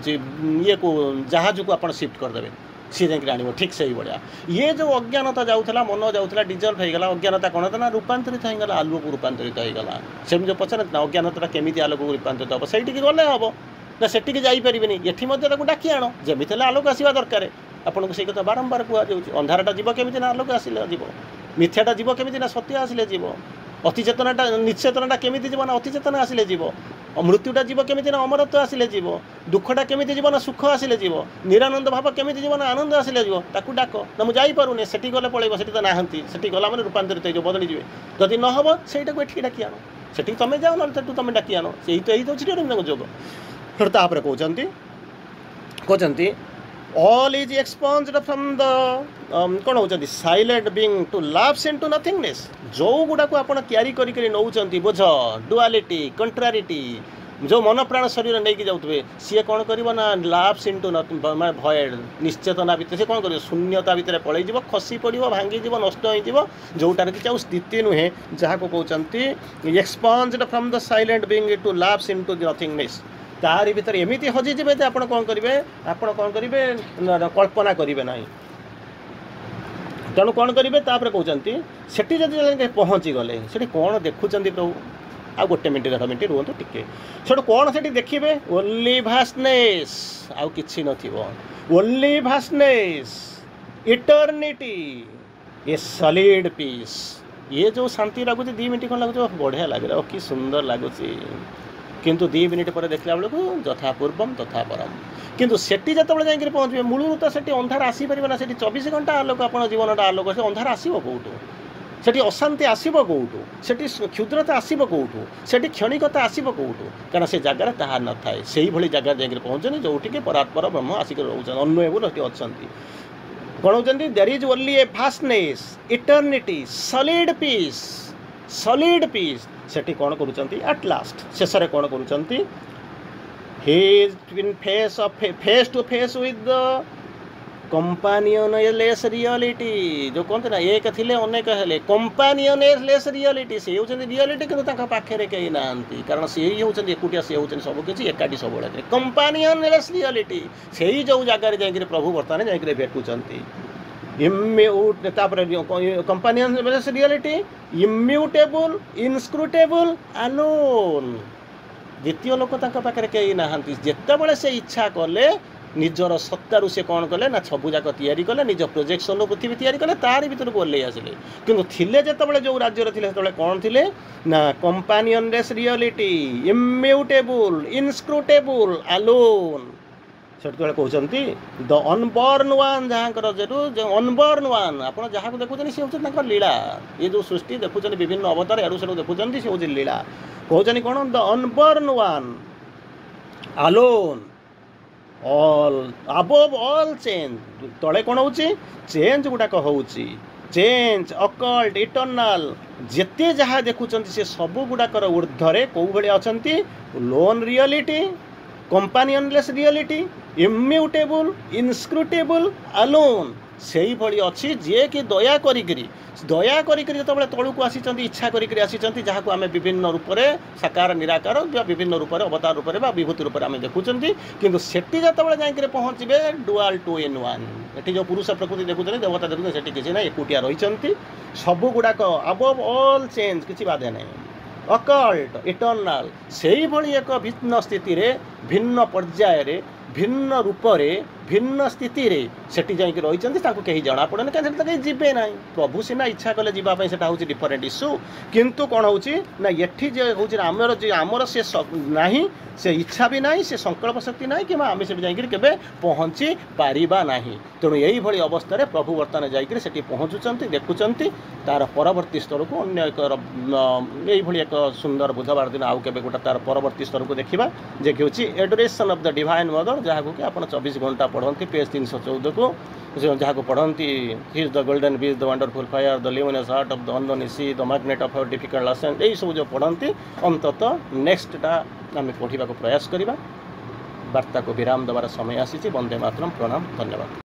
ये को जहाज को आप शिफ्ट करदे सी जाकर आण ठीक से ही भाया ये जो अज्ञानता जाऊला मन जाऊला डिजल्व होगा अज्ञानता कौन था ना रूपांतरित होगा आलोक को रूपांतरित होगा से जो पचारे ना अज्ञानता केमी आलोक को रूपांतरित हम से गले हम ना से जापर ये डाकी आण जमी आलोक आसवा दरकार आपको से कथा बारंबार कहु अंधारटा जीव केमी ना आलोक आसिले जीव मिथ्याटा जीव केमी ना सत्य आसिले जीव अतिचेतनाटा निश्चेतनाटा केमी जीव ना अतिचेतना आसिले जीव मृत्युटा जीव केमी ना अमरत्व आसिले जीव दुखटा केमी जीव ना सुख आसिले जीव निरानंद भाव केमी जीव ना आनंद आसिले जीव ताकू डाक ना मुझे जापरूनी से गले पलैब से तो नहांती से गला मैंने रूपांतरित हो बदली जी जदि न हम से डाकी आण से तुम जाओ ना तुम डाकी आण से यही तो छिड़े जोग फिर तापर कहते all is expunged from the कौन होती silent being to lapse into nothingness जो गुड़ा को आपण क्यारी करी नौचंती बुझ डुआलिटी कंट्रारिटी जो मन प्राण शरीर नहीं जाऊे सी कौन कर ना लैप्स इनटू मैं भॉइड निश्चेतना भितर से कौन कर शून्यता भितर पलैज खसी पड़ो भांगीज नष्ट हो जोटार कि आउ स्थिति नुहे जहाँ को कहते expunged from the silent being to lapse into nothingness तारी भीतर एमती हजिजे आप कौन करेंगे कल्पना करेंगे ना तेणु कौन करेंगे तापर कहते सेठी जब पहुँची गले से कौन देखुं प्रभु आ गोटे मिनट 1.5 मिनट रुहतु टिके से कौन से देखिए ओनली भास्टनेस आउ किछि नथिबो only vastness eternity a solid peace ये जो शांति लगुच 2 मिनट खन लगुच बढ़िया लगे कि सुंदर लगुच किंतु 2 मिनिट पर देखला बेलू यथा पूर्वम तथा परम किंतु सेठी जतबेले जाइक पहुँचे मूलू तो सेठी अंधार आसीपर ना सेठी 24 घंटा आलोक आप जीवनटा आलोक से अंधार आसो कौटू सेठी अशांति आसब कौटू सेठी क्षुद्रता आसब कौटू सेठी क्षणिकता आसब कौटू कारण से जगार ताहा न थाए से ही जगार जाइक पहुँचनी जोटिके परात्पर ब्रह्म आसिक रोचन अन्वयबुल अच्छी कौन होती there is only a vastness eternity solid peace सेठी कौन करुँच एट लास्ट शेष में कौन करुँच he is in face to face with the companionless reality जो कहते ना एक थिले अनेक हेले companionless reality से होचंदी रियलिटी किंतु ताका पाखरे कहीं नांती कारण से ही होचंदी एकुटिया से होचंदी सब किछि एकाटी सब बेले companionless reality से ही जो जगह रे जाई प्रभु वर्तमान जाई भेटुचंती इम्यूट तापर companionless reality immutable inscrutable alone द्वितीय लोक पाखे कहीं नहांती जितेबाला से इच्छा कले निजर सत्तारू से कौन कले ना सबू जाक तैयारी कले निज प्रोजेक्शन पृथ्वी तैयारी कले तार भीतर को ओल्लै आसिले किंतु थिले जितेबाला जो राज्य थिले सेतेबाला कौन थिले ना companionless reality immutable inscrutable alone सेतबेले कहउचंती द अनबॉर्न वन जहाँकर जो अनबॉर्न वन आप जहाँ को देखुं सी हूँ लीला ये जो सृष्टि देखुं विभिन्न अवतार एडू से देखुं सी हूँ लीला कहते कौन the unborn one alone all above all change तले कौन हो चेंज गुड़ाक हो चेंज अकल्ट इटर्नाल जेते जहाँ देखुं से सब गुड़ाकर ऊर्ध्वे कौ भाई अच्छा lone reality companionless reality immutable inscrutable alone से ही भली अच्छी जे कि दया करी जो तौक आसी इच्छा करी आसी जहाँ को आम विभिन्न रूप से साकार निराकार विभिन्न रूप से अवतार रूप से विभूति रूप से आम देखुं किंतु सेठी जो जाइए पहुँचे डुआल टू इन वन ये जो पुरुष प्रकृति देखुं देवता देखुं से किसी ना एकुटिया रही सब गुड़ाक अबव ऑल चेंज किसी बाधे नहीं अकल्ट इटर्नाल से ही भली एक भिन्न स्थिति रे भिन्न पर्याय भिन्न रूप से भिन्न स्थिति रे सेठी जाइक रही कहीं जना पड़े कहीं जीवे ना प्रभु सीना इच्छा कले जीवाई से हूँ डिफरेन्ट इश्यू किंतु कौन हो ये हूँ आमर से ना से इच्छा भी ना से संकल्प शक्ति ना कि आम से जाइए पहुँची पारिबा ना तेणु यही भली अवस्था रे प्रभु वर्तमान जाइए से पहुँचुंट देखुंट तार परवर्ती स्तर को अन्य एक एक सुंदर बुधवार दिन आउ के गोटे तार परवर्ती स्तर को देखा जे कि adoration of the divine mother जहाँ को कि आप 24 घंटा पढ़ती पेज 314 को जहाँ को पढ़ती ही is the golden bridge the wonderful fire the luminous heart of the unknown sea the magnet of our difficult lesson यही सब जो पढ़ती अंततः नेक्स्टा आम पढ़ा प्रयास करवा वार्ता को विराम देवार समय आसी। वंदे मातरम प्रणाम धन्यवाद।